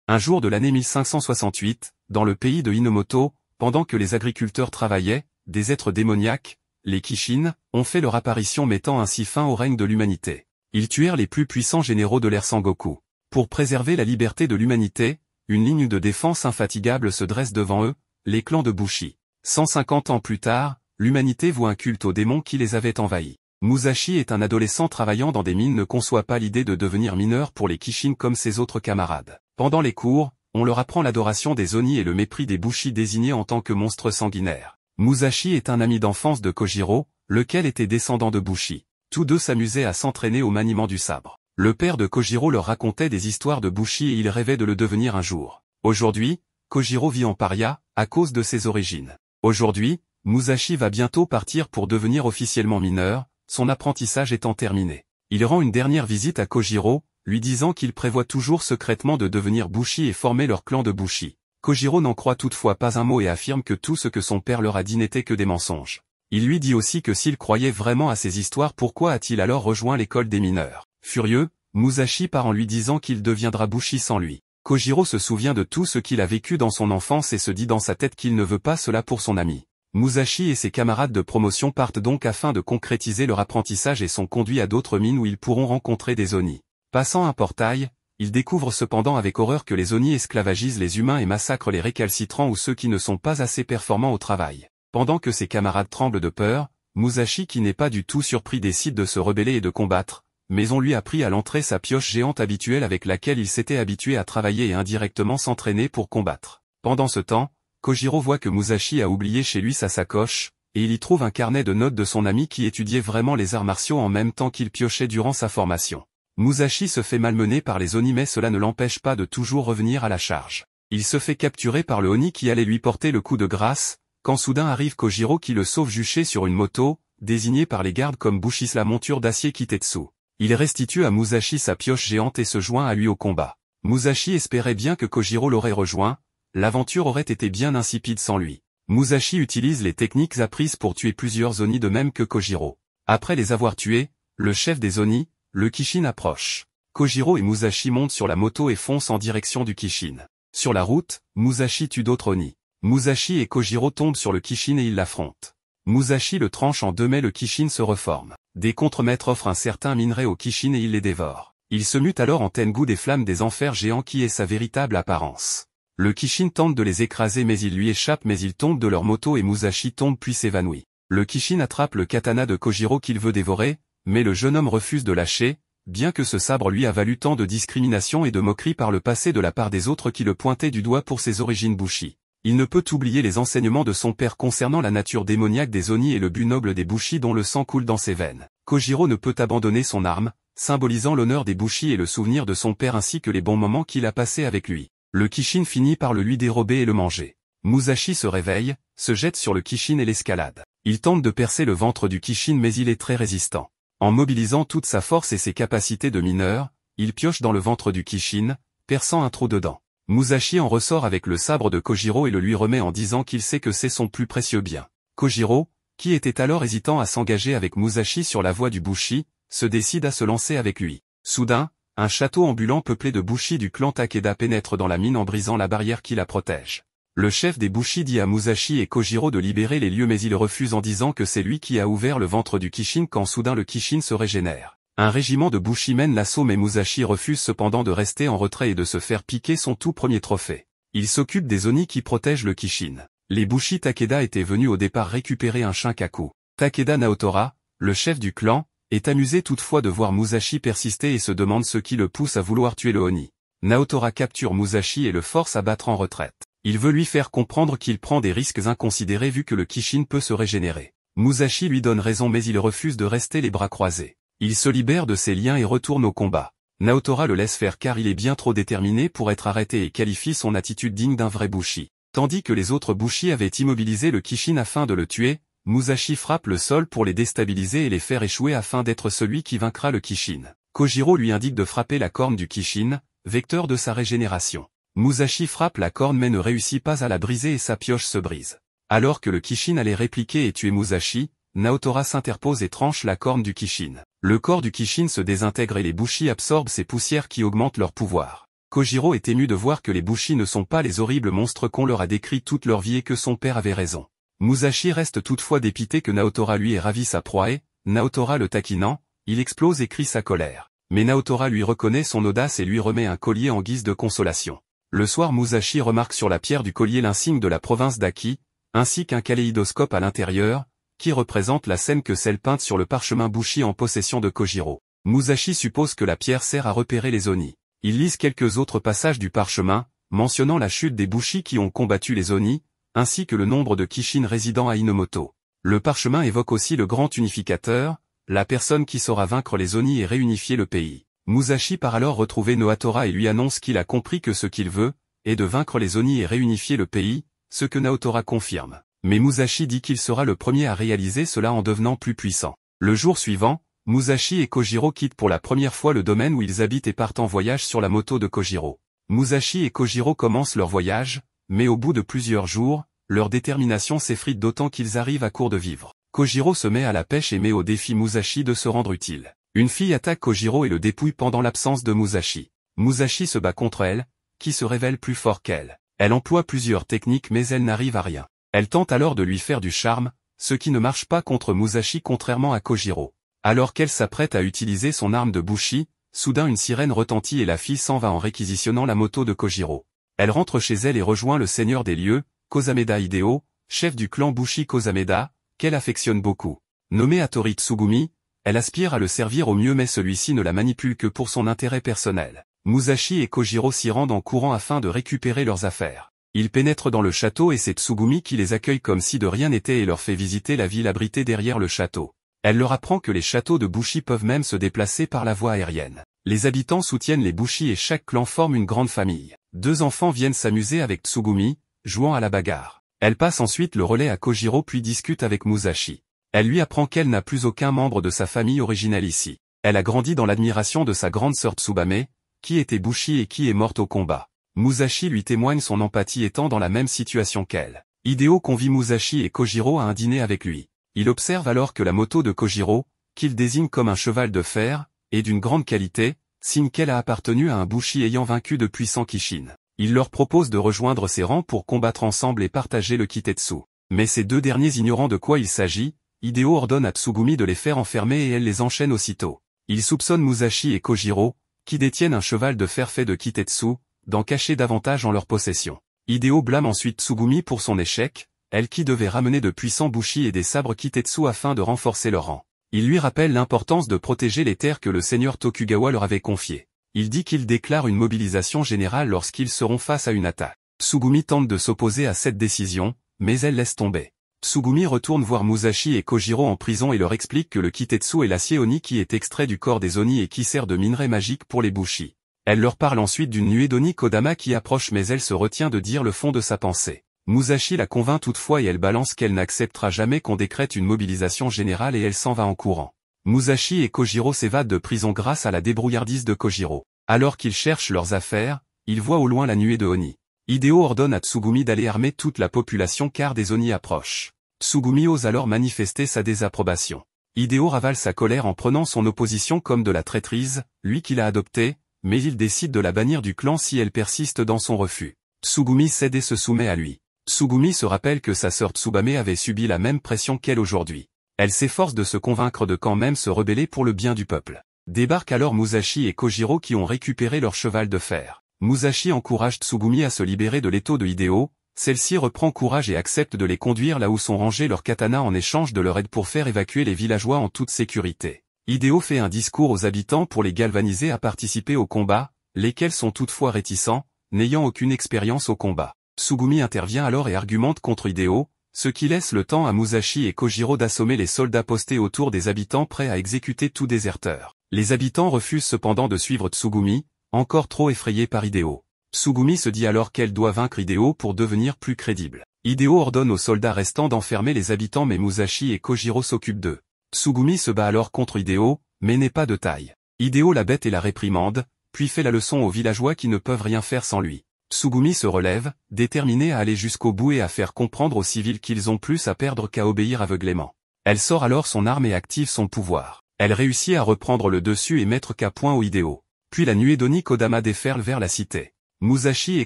Un jour de l'année 1568, dans le pays de Hinomoto, pendant que les agriculteurs travaillaient, des êtres démoniaques, les Kishin, ont fait leur apparition mettant ainsi fin au règne de l'humanité. Ils tuèrent les plus puissants généraux de l'ère Sengoku. Pour préserver la liberté de l'humanité, une ligne de défense infatigable se dresse devant eux, les clans de Bushi. 150 ans plus tard, l'humanité voit un culte aux démons qui les avait envahis. Musashi est un adolescent travaillant dans des mines ne conçoit pas l'idée de devenir mineur pour les Kishin comme ses autres camarades. Pendant les cours, on leur apprend l'adoration des Oni et le mépris des Bushi désignés en tant que monstres sanguinaires. Musashi est un ami d'enfance de Kojiro, lequel était descendant de Bushi. Tous deux s'amusaient à s'entraîner au maniement du sabre. Le père de Kojiro leur racontait des histoires de Bushi et il rêvait de le devenir un jour. Aujourd'hui, Kojiro vit en paria, à cause de ses origines. Aujourd'hui, Musashi va bientôt partir pour devenir officiellement mineur, son apprentissage étant terminé. Il rend une dernière visite à Kojiro, lui disant qu'il prévoit toujours secrètement de devenir Bushi et former leur clan de Bushi. Kojiro n'en croit toutefois pas un mot et affirme que tout ce que son père leur a dit n'était que des mensonges. Il lui dit aussi que s'il croyait vraiment à ces histoires, pourquoi a-t-il alors rejoint l'école des mineurs? Furieux, Musashi part en lui disant qu'il deviendra Bushi sans lui. Kojiro se souvient de tout ce qu'il a vécu dans son enfance et se dit dans sa tête qu'il ne veut pas cela pour son ami. Musashi et ses camarades de promotion partent donc afin de concrétiser leur apprentissage et sont conduits à d'autres mines où ils pourront rencontrer des Oni. Passant un portail, ils découvrent cependant avec horreur que les Oni esclavagisent les humains et massacrent les récalcitrants ou ceux qui ne sont pas assez performants au travail. Pendant que ses camarades tremblent de peur, Musashi qui n'est pas du tout surpris décide de se rebeller et de combattre, mais on lui a pris à l'entrée sa pioche géante habituelle avec laquelle il s'était habitué à travailler et indirectement s'entraîner pour combattre. Pendant ce temps, Kojiro voit que Musashi a oublié chez lui sa sacoche, et il y trouve un carnet de notes de son ami qui étudiait vraiment les arts martiaux en même temps qu'il piochait durant sa formation. Musashi se fait malmener par les Oni mais cela ne l'empêche pas de toujours revenir à la charge. Il se fait capturer par le Oni qui allait lui porter le coup de grâce, quand soudain arrive Kojiro qui le sauve juché sur une moto, désigné par les gardes comme Bushi la monture d'acier Kitetsu. Il restitue à Musashi sa pioche géante et se joint à lui au combat. Musashi espérait bien que Kojiro l'aurait rejoint, l'aventure aurait été bien insipide sans lui. Musashi utilise les techniques apprises pour tuer plusieurs Oni de même que Kojiro. Après les avoir tués, le chef des Oni, le Kishin approche. Kojiro et Musashi montent sur la moto et foncent en direction du Kishin. Sur la route, Musashi tue d'autres Oni. Musashi et Kojiro tombent sur le Kishin et ils l'affrontent. Musashi le tranche en deux mais le Kishin se reforme. Des contremaîtres offrent un certain minerai au Kishin et il les dévore. Il se mute alors en Tengu des flammes des enfers géants qui est sa véritable apparence. Le Kishin tente de les écraser mais il lui échappe mais il tombe de leur moto et Musashi tombe puis s'évanouit. Le Kishin attrape le katana de Kojiro qu'il veut dévorer, mais le jeune homme refuse de lâcher, bien que ce sabre lui a valu tant de discrimination et de moquerie par le passé de la part des autres qui le pointaient du doigt pour ses origines Bushi. Il ne peut oublier les enseignements de son père concernant la nature démoniaque des Oni et le but noble des Bushi dont le sang coule dans ses veines. Kojiro ne peut abandonner son arme, symbolisant l'honneur des Bushi et le souvenir de son père ainsi que les bons moments qu'il a passés avec lui. Le Kishin finit par le lui dérober et le manger. Musashi se réveille, se jette sur le Kishin et l'escalade. Il tente de percer le ventre du Kishin mais il est très résistant. En mobilisant toute sa force et ses capacités de mineur, il pioche dans le ventre du Kishin, perçant un trou dedans. Musashi en ressort avec le sabre de Kojiro et le lui remet en disant qu'il sait que c'est son plus précieux bien. Kojiro, qui était alors hésitant à s'engager avec Musashi sur la voie du Bushi, se décide à se lancer avec lui. Soudain, un château ambulant peuplé de Bushi du clan Takeda pénètre dans la mine en brisant la barrière qui la protège. Le chef des Bushi dit à Musashi et Kojiro de libérer les lieux mais il refuse en disant que c'est lui qui a ouvert le ventre du Kishin quand soudain le Kishin se régénère. Un régiment de Bushi mène l'assaut mais Musashi refuse cependant de rester en retrait et de se faire piquer son tout premier trophée. Il s'occupe des Oni qui protègent le Kishin. Les Bushi Takeda étaient venus au départ récupérer un Shinkaku. Takeda Naotora, le chef du clan, est amusé toutefois de voir Musashi persister et se demande ce qui le pousse à vouloir tuer le Oni. Naotora capture Musashi et le force à battre en retraite. Il veut lui faire comprendre qu'il prend des risques inconsidérés vu que le Kishin peut se régénérer. Musashi lui donne raison mais il refuse de rester les bras croisés. Il se libère de ses liens et retourne au combat. Naotora le laisse faire car il est bien trop déterminé pour être arrêté et qualifie son attitude digne d'un vrai Bushi. Tandis que les autres Bushi avaient immobilisé le Kishin afin de le tuer, Musashi frappe le sol pour les déstabiliser et les faire échouer afin d'être celui qui vaincra le Kishin. Kojiro lui indique de frapper la corne du Kishin, vecteur de sa régénération. Musashi frappe la corne mais ne réussit pas à la briser et sa pioche se brise. Alors que le Kishin allait répliquer et tuer Musashi, Naotora s'interpose et tranche la corne du Kishin. Le corps du Kishin se désintègre et les Bushi absorbent ces poussières qui augmentent leur pouvoir. Kojiro est ému de voir que les Bushi ne sont pas les horribles monstres qu'on leur a décrits toute leur vie et que son père avait raison. Musashi reste toutefois dépité que Naotora lui ait ravi sa proie et, Naotora le taquinant, il explose et crie sa colère. Mais Naotora lui reconnaît son audace et lui remet un collier en guise de consolation. Le soir, Musashi remarque sur la pierre du collier l'insigne de la province d'Aki, ainsi qu'un kaléidoscope à l'intérieur, qui représente la scène que celle peinte sur le parchemin Bushi en possession de Kojiro. Musashi suppose que la pierre sert à repérer les Oni. Il lise quelques autres passages du parchemin, mentionnant la chute des Bushi qui ont combattu les Oni, ainsi que le nombre de Kishin résidant à Inomoto. Le parchemin évoque aussi le grand unificateur, la personne qui saura vaincre les Oni et réunifier le pays. Musashi part alors retrouver Naotora et lui annonce qu'il a compris que ce qu'il veut, est de vaincre les Oni et réunifier le pays, ce que Naotora confirme. Mais Musashi dit qu'il sera le premier à réaliser cela en devenant plus puissant. Le jour suivant, Musashi et Kojiro quittent pour la première fois le domaine où ils habitent et partent en voyage sur la moto de Kojiro. Musashi et Kojiro commencent leur voyage, mais au bout de plusieurs jours, leur détermination s'effrite d'autant qu'ils arrivent à court de vivres. Kojiro se met à la pêche et met au défi Musashi de se rendre utile. Une fille attaque Kojiro et le dépouille pendant l'absence de Musashi. Musashi se bat contre elle, qui se révèle plus fort qu'elle. Elle emploie plusieurs techniques mais elle n'arrive à rien. Elle tente alors de lui faire du charme, ce qui ne marche pas contre Musashi contrairement à Kojiro. Alors qu'elle s'apprête à utiliser son arme de Bushi, soudain une sirène retentit et la fille s'en va en réquisitionnant la moto de Kojiro. Elle rentre chez elle et rejoint le seigneur des lieux, Kosameda Hideo, chef du clan Bushi Kosameda, qu'elle affectionne beaucoup. Nommée Hattori Tsugumi, elle aspire à le servir au mieux mais celui-ci ne la manipule que pour son intérêt personnel. Musashi et Kojiro s'y rendent en courant afin de récupérer leurs affaires. Ils pénètrent dans le château et c'est Tsugumi qui les accueille comme si de rien n'était et leur fait visiter la ville abritée derrière le château. Elle leur apprend que les châteaux de Bushi peuvent même se déplacer par la voie aérienne. Les habitants soutiennent les Bushi et chaque clan forme une grande famille. 2 enfants viennent s'amuser avec Tsugumi, jouant à la bagarre. Elle passe ensuite le relais à Kojiro puis discute avec Musashi. Elle lui apprend qu'elle n'a plus aucun membre de sa famille originelle ici. Elle a grandi dans l'admiration de sa grande sœur Tsubame, qui était Bushi et qui est morte au combat. Musashi lui témoigne son empathie étant dans la même situation qu'elle. Hideo convie Musashi et Kojiro à un dîner avec lui. Il observe alors que la moto de Kojiro, qu'il désigne comme un cheval de fer, est d'une grande qualité, signe qu'elle a appartenu à un Bushi ayant vaincu de puissants Kishin. Il leur propose de rejoindre ses rangs pour combattre ensemble et partager le Kitetsu. Mais ces 2 derniers ignorant de quoi il s'agit, Hideo ordonne à Tsugumi de les faire enfermer et elle les enchaîne aussitôt. Il soupçonne Musashi et Kojiro, qui détiennent un cheval de fer fait de Kitetsu, d'en cacher davantage en leur possession. Hideo blâme ensuite Tsugumi pour son échec, elle qui devait ramener de puissants Bushi et des sabres Kitetsu afin de renforcer leur rang. Il lui rappelle l'importance de protéger les terres que le seigneur Tokugawa leur avait confiées. Il dit qu'il déclare une mobilisation générale lorsqu'ils seront face à une attaque. Tsugumi tente de s'opposer à cette décision, mais elle laisse tomber. Tsugumi retourne voir Musashi et Kojiro en prison et leur explique que le Kitetsu est l'acier Oni qui est extrait du corps des Oni et qui sert de minerai magique pour les Bushi. Elle leur parle ensuite d'une nuée d'Oni Kodama qui approche mais elle se retient de dire le fond de sa pensée. Musashi la convainc toutefois et elle balance qu'elle n'acceptera jamais qu'on décrète une mobilisation générale et elle s'en va en courant. Musashi et Kojiro s'évadent de prison grâce à la débrouillardise de Kojiro. Alors qu'ils cherchent leurs affaires, ils voient au loin la nuée de Oni. Hideo ordonne à Tsugumi d'aller armer toute la population car des Oni approchent. Tsugumi ose alors manifester sa désapprobation. Hideo ravale sa colère en prenant son opposition comme de la traîtrise, lui qui l'a adoptée, mais il décide de la bannir du clan si elle persiste dans son refus. Tsugumi cède et se soumet à lui. Tsugumi se rappelle que sa sœur Tsubame avait subi la même pression qu'elle aujourd'hui. Elle s'efforce de se convaincre de quand même se rebeller pour le bien du peuple. Débarquent alors Musashi et Kojiro qui ont récupéré leur cheval de fer. Musashi encourage Tsugumi à se libérer de l'étau de Hideo, celle-ci reprend courage et accepte de les conduire là où sont rangés leurs katanas en échange de leur aide pour faire évacuer les villageois en toute sécurité. Hideo fait un discours aux habitants pour les galvaniser à participer au combat, lesquels sont toutefois réticents, n'ayant aucune expérience au combat. Tsugumi intervient alors et argumente contre Hideo, ce qui laisse le temps à Musashi et Kojiro d'assommer les soldats postés autour des habitants prêts à exécuter tout déserteur. Les habitants refusent cependant de suivre Tsugumi, encore trop effrayés par Hideo. Tsugumi se dit alors qu'elle doit vaincre Hideo pour devenir plus crédible. Hideo ordonne aux soldats restants d'enfermer les habitants mais Musashi et Kojiro s'occupent d'eux. Tsugumi se bat alors contre Hideo, mais n'est pas de taille. Hideo la bête et la réprimande, puis fait la leçon aux villageois qui ne peuvent rien faire sans lui. Tsugumi se relève, déterminée à aller jusqu'au bout et à faire comprendre aux civils qu'ils ont plus à perdre qu'à obéir aveuglément. Elle sort alors son arme et active son pouvoir. Elle réussit à reprendre le dessus et mettre qu'à point au Hideo. Puis la nuée d'Oni Kodama déferle vers la cité. Musashi et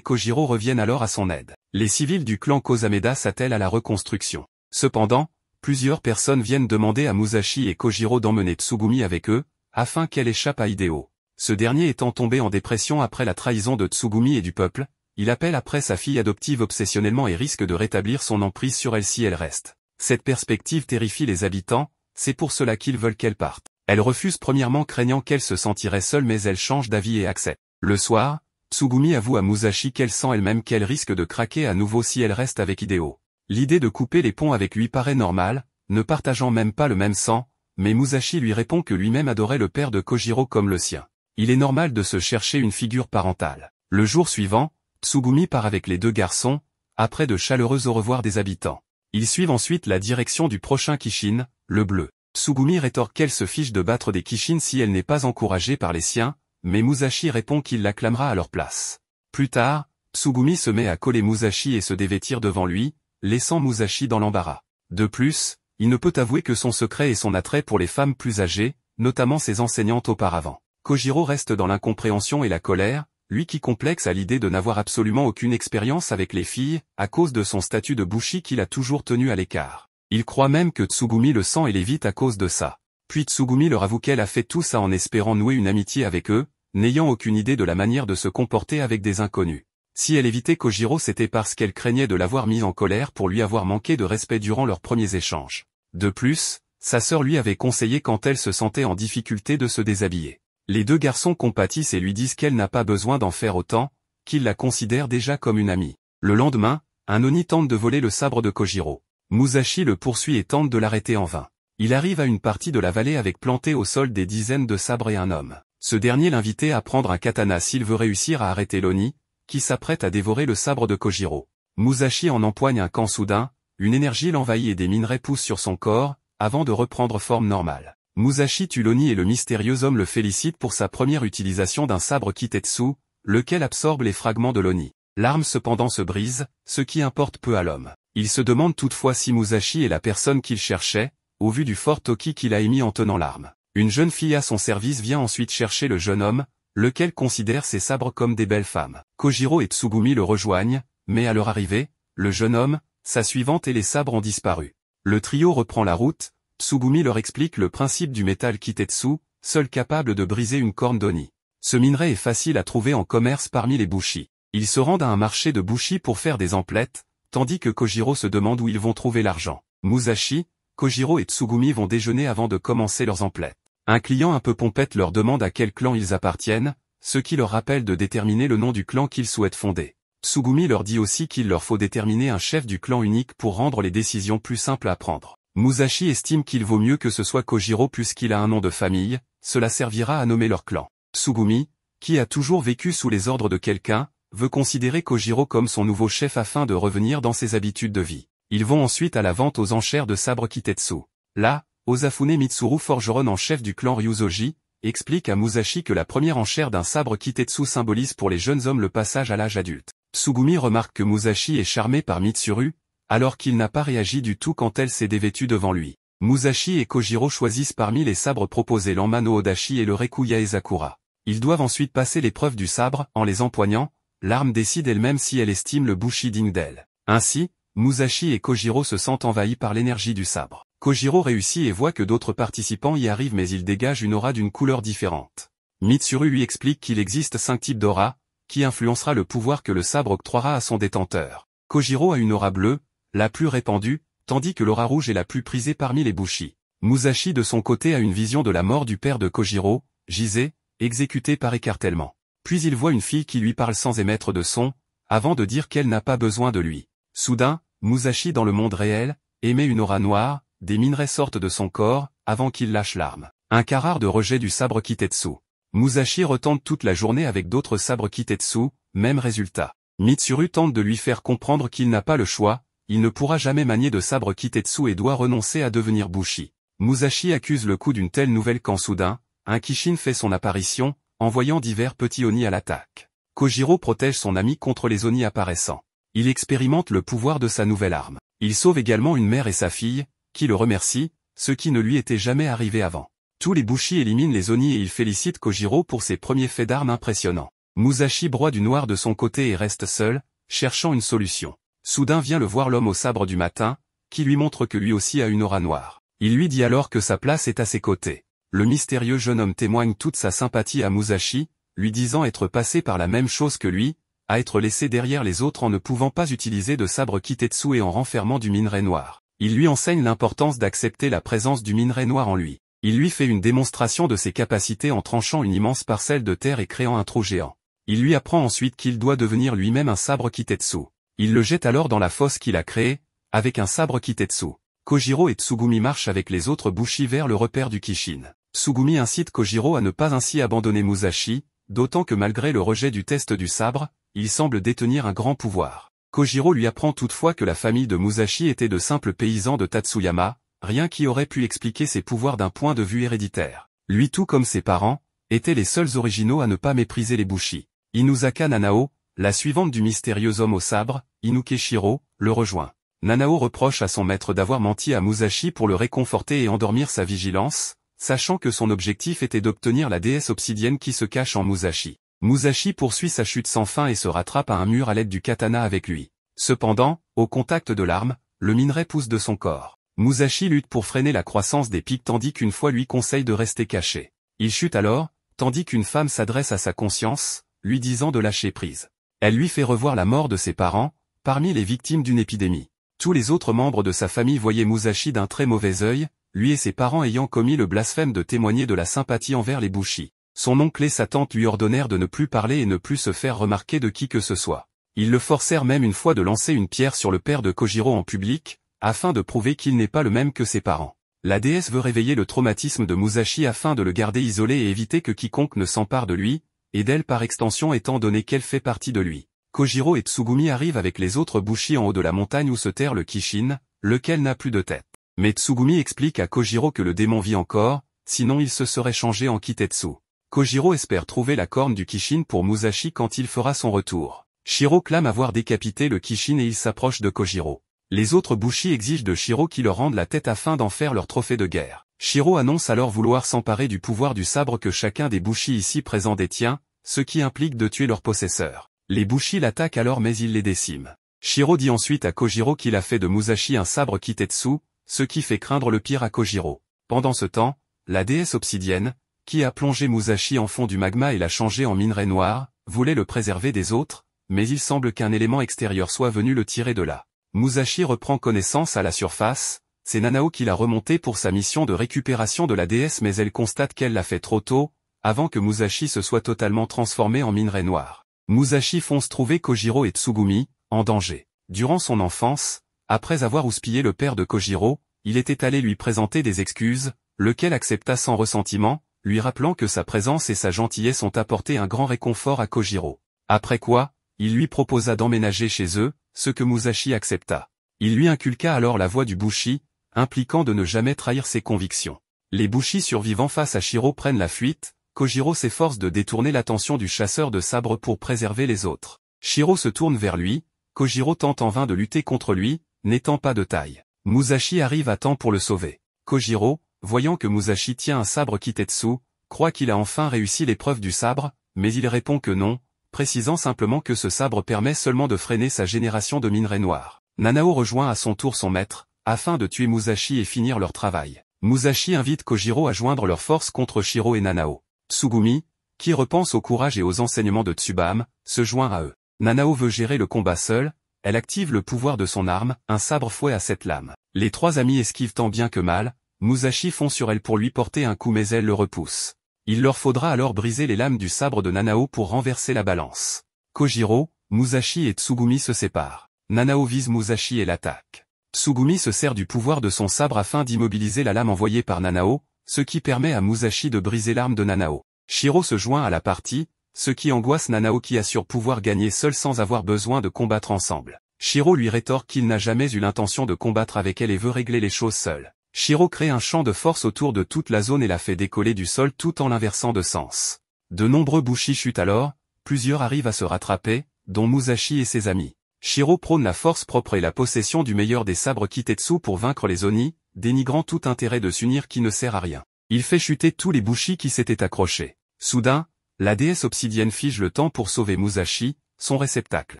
Kojiro reviennent alors à son aide. Les civils du clan Kosameda s'attellent à la reconstruction. Cependant, plusieurs personnes viennent demander à Musashi et Kojiro d'emmener Tsugumi avec eux, afin qu'elle échappe à Hideo. Ce dernier étant tombé en dépression après la trahison de Tsugumi et du peuple, il appelle après sa fille adoptive obsessionnellement et risque de rétablir son emprise sur elle si elle reste. Cette perspective terrifie les habitants, c'est pour cela qu'ils veulent qu'elle parte. Elle refuse premièrement craignant qu'elle se sentirait seule mais elle change d'avis et accepte. Le soir, Tsugumi avoue à Musashi qu'elle sent elle-même qu'elle risque de craquer à nouveau si elle reste avec Hideo. L'idée de couper les ponts avec lui paraît normale, ne partageant même pas le même sang, mais Musashi lui répond que lui-même adorait le père de Kojiro comme le sien. Il est normal de se chercher une figure parentale. Le jour suivant, Tsugumi part avec les deux garçons, après de chaleureux au revoir des habitants. Ils suivent ensuite la direction du prochain Kishin, le bleu. Tsugumi rétorque qu'elle se fiche de battre des Kishin si elle n'est pas encouragée par les siens, mais Musashi répond qu'il l'acclamera à leur place. Plus tard, Tsugumi se met à coller Musashi et se dévêtir devant lui, laissant Musashi dans l'embarras. De plus, il ne peut avouer que son secret est son attrait pour les femmes plus âgées, notamment ses enseignantes auparavant. Kojiro reste dans l'incompréhension et la colère, lui qui complexe à l'idée de n'avoir absolument aucune expérience avec les filles, à cause de son statut de bushi qu'il a toujours tenu à l'écart. Il croit même que Tsugumi le sent et l'évite à cause de ça. Puis Tsugumi leur avoue qu'elle a fait tout ça en espérant nouer une amitié avec eux, n'ayant aucune idée de la manière de se comporter avec des inconnus. Si elle évitait Kojiro c'était parce qu'elle craignait de l'avoir mis en colère pour lui avoir manqué de respect durant leurs premiers échanges. De plus, sa sœur lui avait conseillé quand elle se sentait en difficulté de se déshabiller. Les deux garçons compatissent et lui disent qu'elle n'a pas besoin d'en faire autant, qu'ils la considèrent déjà comme une amie. Le lendemain, un Oni tente de voler le sabre de Kojiro. Musashi le poursuit et tente de l'arrêter en vain. Il arrive à une partie de la vallée avec planté au sol des dizaines de sabres et un homme. Ce dernier l'invitait à prendre un katana s'il veut réussir à arrêter l'Oni, qui s'apprête à dévorer le sabre de Kojiro. Musashi en empoigne un quand soudain, une énergie l'envahit et des minerais poussent sur son corps, avant de reprendre forme normale. Musashi tue l'Oni et le mystérieux homme le félicite pour sa première utilisation d'un sabre Kitetsu, lequel absorbe les fragments de l'Oni. L'arme cependant se brise, ce qui importe peu à l'homme. Il se demande toutefois si Musashi est la personne qu'il cherchait, au vu du fort toki qu'il a émis en tenant l'arme. Une jeune fille à son service vient ensuite chercher le jeune homme, lequel considère ses sabres comme des belles femmes. Kojiro et Tsugumi le rejoignent, mais à leur arrivée, le jeune homme, sa suivante et les sabres ont disparu. Le trio reprend la route, Tsugumi leur explique le principe du métal Kitetsu, seul capable de briser une corne d'Oni. Ce minerai est facile à trouver en commerce parmi les bushi. Ils se rendent à un marché de bushi pour faire des emplettes, tandis que Kojiro se demande où ils vont trouver l'argent. Musashi, Kojiro et Tsugumi vont déjeuner avant de commencer leurs emplettes. Un client un peu pompette leur demande à quel clan ils appartiennent, ce qui leur rappelle de déterminer le nom du clan qu'ils souhaitent fonder. Tsugumi leur dit aussi qu'il leur faut déterminer un chef du clan unique pour rendre les décisions plus simples à prendre. Musashi estime qu'il vaut mieux que ce soit Kojiro puisqu'il a un nom de famille, cela servira à nommer leur clan. Tsugumi, qui a toujours vécu sous les ordres de quelqu'un, veut considérer Kojiro comme son nouveau chef afin de revenir dans ses habitudes de vie. Ils vont ensuite à la vente aux enchères de sabres Kitetsu. Là, Osafune Mitsuru, forgeron en chef du clan Ryuzoji, explique à Musashi que la première enchère d'un sabre Kitetsu symbolise pour les jeunes hommes le passage à l'âge adulte. Tsugumi remarque que Musashi est charmé par Mitsuru, alors qu'il n'a pas réagi du tout quand elle s'est dévêtue devant lui. Musashi et Kojiro choisissent parmi les sabres proposés l'Anma no Odashi et le Reku Yaezakura. Ils doivent ensuite passer l'épreuve du sabre, en les empoignant, l'arme décide elle-même si elle estime le bushi digne d'elle. Ainsi, Musashi et Kojiro se sentent envahis par l'énergie du sabre. Kojiro réussit et voit que d'autres participants y arrivent mais il dégage une aura d'une couleur différente. Mitsuru lui explique qu'il existe 5 types d'aura, qui influencera le pouvoir que le sabre octroiera à son détenteur. Kojiro a une aura bleue, la plus répandue, tandis que l'aura rouge est la plus prisée parmi les bushi. Musashi de son côté a une vision de la mort du père de Kojiro, Jise, exécuté par écartèlement. Puis il voit une fille qui lui parle sans émettre de son, avant de dire qu'elle n'a pas besoin de lui. Soudain, Musashi dans le monde réel, émet une aura noire, des minerais sortent de son corps, avant qu'il lâche l'arme. Un cas rare de rejet du sabre Kitetsu. Musashi retente toute la journée avec d'autres sabres Kitetsu, même résultat. Mitsuru tente de lui faire comprendre qu'il n'a pas le choix, il ne pourra jamais manier de sabre Kitetsu et doit renoncer à devenir bushi. Musashi accuse le coup d'une telle nouvelle quand soudain, un Kishin fait son apparition, envoyant divers petits Oni à l'attaque. Kojiro protège son ami contre les Oni apparaissant. Il expérimente le pouvoir de sa nouvelle arme. Il sauve également une mère et sa fille, qui le remercient, ce qui ne lui était jamais arrivé avant. Tous les Bushi éliminent les Oni et ils félicitent Kojiro pour ses premiers faits d'armes impressionnants. Musashi broie du noir de son côté et reste seul, cherchant une solution. Soudain vient le voir l'homme au sabre du matin, qui lui montre que lui aussi a une aura noire. Il lui dit alors que sa place est à ses côtés. Le mystérieux jeune homme témoigne toute sa sympathie à Musashi, lui disant être passé par la même chose que lui, à être laissé derrière les autres en ne pouvant pas utiliser de sabre Kitetsu et en renfermant du minerai noir. Il lui enseigne l'importance d'accepter la présence du minerai noir en lui. Il lui fait une démonstration de ses capacités en tranchant une immense parcelle de terre et créant un trou géant. Il lui apprend ensuite qu'il doit devenir lui-même un sabre Kitetsu. Il le jette alors dans la fosse qu'il a créée, avec un sabre Kitetsu. Kojiro et Tsugumi marchent avec les autres Bushi vers le repère du Kishin. Tsugumi incite Kojiro à ne pas ainsi abandonner Musashi, d'autant que malgré le rejet du test du sabre, il semble détenir un grand pouvoir. Kojiro lui apprend toutefois que la famille de Musashi était de simples paysans de Tatsuyama, rien qui aurait pu expliquer ses pouvoirs d'un point de vue héréditaire. Lui tout comme ses parents, étaient les seuls originaux à ne pas mépriser les Bushi. Inuzaka Nanao, la suivante du mystérieux homme au sabre, Inuke Shiro, le rejoint. Nanao reproche à son maître d'avoir menti à Musashi pour le réconforter et endormir sa vigilance, sachant que son objectif était d'obtenir la déesse obsidienne qui se cache en Musashi. Musashi poursuit sa chute sans fin et se rattrape à un mur à l'aide du katana avec lui. Cependant, au contact de l'arme, le minerai pousse de son corps. Musashi lutte pour freiner la croissance des pics tandis qu'une fois lui conseille de rester caché. Il chute alors, tandis qu'une femme s'adresse à sa conscience, lui disant de lâcher prise. Elle lui fait revoir la mort de ses parents, parmi les victimes d'une épidémie. Tous les autres membres de sa famille voyaient Musashi d'un très mauvais œil, lui et ses parents ayant commis le blasphème de témoigner de la sympathie envers les Bushi. Son oncle et sa tante lui ordonnèrent de ne plus parler et ne plus se faire remarquer de qui que ce soit. Ils le forcèrent même une fois de lancer une pierre sur le père de Kojiro en public, afin de prouver qu'il n'est pas le même que ses parents. La déesse veut réveiller le traumatisme de Musashi afin de le garder isolé et éviter que quiconque ne s'empare de lui, et d'elle par extension étant donné qu'elle fait partie de lui. Kojiro et Tsugumi arrivent avec les autres Bushi en haut de la montagne où se terre le Kishin, lequel n'a plus de tête. Mais Tsugumi explique à Kojiro que le démon vit encore, sinon il se serait changé en Kitetsu. Kojiro espère trouver la corne du Kishin pour Musashi quand il fera son retour. Shiro clame avoir décapité le Kishin et il s'approche de Kojiro. Les autres Bushi exigent de Shiro qu'il leur rende la tête afin d'en faire leur trophée de guerre. Shiro annonce alors vouloir s'emparer du pouvoir du sabre que chacun des Bushi ici présents détient, ce qui implique de tuer leur possesseur. Les Bushi l'attaquent alors mais il les décime. Shiro dit ensuite à Kojiro qu'il a fait de Musashi un sabre Kitetsu, ce qui fait craindre le pire à Kojiro. Pendant ce temps, la déesse obsidienne, qui a plongé Musashi en fond du magma et l'a changé en minerai noir, voulait le préserver des autres, mais il semble qu'un élément extérieur soit venu le tirer de là. Musashi reprend connaissance à la surface, c'est Nanao qui l'a remonté pour sa mission de récupération de la déesse mais elle constate qu'elle l'a fait trop tôt, avant que Musashi se soit totalement transformé en minerai noir. Musashi fonce trouver Kojiro et Tsugumi, en danger. Durant son enfance, après avoir houspillé le père de Kojiro, il était allé lui présenter des excuses, lequel accepta sans ressentiment, lui rappelant que sa présence et sa gentillesse ont apporté un grand réconfort à Kojiro. Après quoi, il lui proposa d'emménager chez eux, ce que Musashi accepta. Il lui inculqua alors la voie du Bushi, impliquant de ne jamais trahir ses convictions. Les Bushi survivants face à Shiro prennent la fuite, Kojiro s'efforce de détourner l'attention du chasseur de sabre pour préserver les autres. Shiro se tourne vers lui, Kojiro tente en vain de lutter contre lui, n'étant pas de taille. Musashi arrive à temps pour le sauver. Kojiro, voyant que Musashi tient un sabre Kitetsu, croit qu'il a enfin réussi l'épreuve du sabre, mais il répond que non, précisant simplement que ce sabre permet seulement de freiner sa génération de minerai noir. Nanao rejoint à son tour son maître, afin de tuer Musashi et finir leur travail. Musashi invite Kojiro à joindre leurs forces contre Shiro et Nanao. Tsugumi, qui repense au courage et aux enseignements de Tsubame, se joint à eux. Nanao veut gérer le combat seul, elle active le pouvoir de son arme, un sabre fouet à 7 lames. Les trois amis esquivent tant bien que mal, Musashi fond sur elle pour lui porter un coup mais elle le repousse. Il leur faudra alors briser les lames du sabre de Nanao pour renverser la balance. Kojiro, Musashi et Tsugumi se séparent. Nanao vise Musashi et l'attaque. Tsugumi se sert du pouvoir de son sabre afin d'immobiliser la lame envoyée par Nanao, ce qui permet à Musashi de briser l'arme de Nanao. Shiro se joint à la partie, ce qui angoisse Nanao qui assure pouvoir gagner seul sans avoir besoin de combattre ensemble. Shiro lui rétorque qu'il n'a jamais eu l'intention de combattre avec elle et veut régler les choses seul. Shiro crée un champ de force autour de toute la zone et la fait décoller du sol tout en l'inversant de sens. De nombreux Bushi chutent alors, plusieurs arrivent à se rattraper, dont Musashi et ses amis. Shiro prône la force propre et la possession du meilleur des sabres Kitetsu pour vaincre les Oni, dénigrant tout intérêt de s'unir qui ne sert à rien. Il fait chuter tous les bushi qui s'étaient accrochés. Soudain, la déesse obsidienne fige le temps pour sauver Musashi, son réceptacle.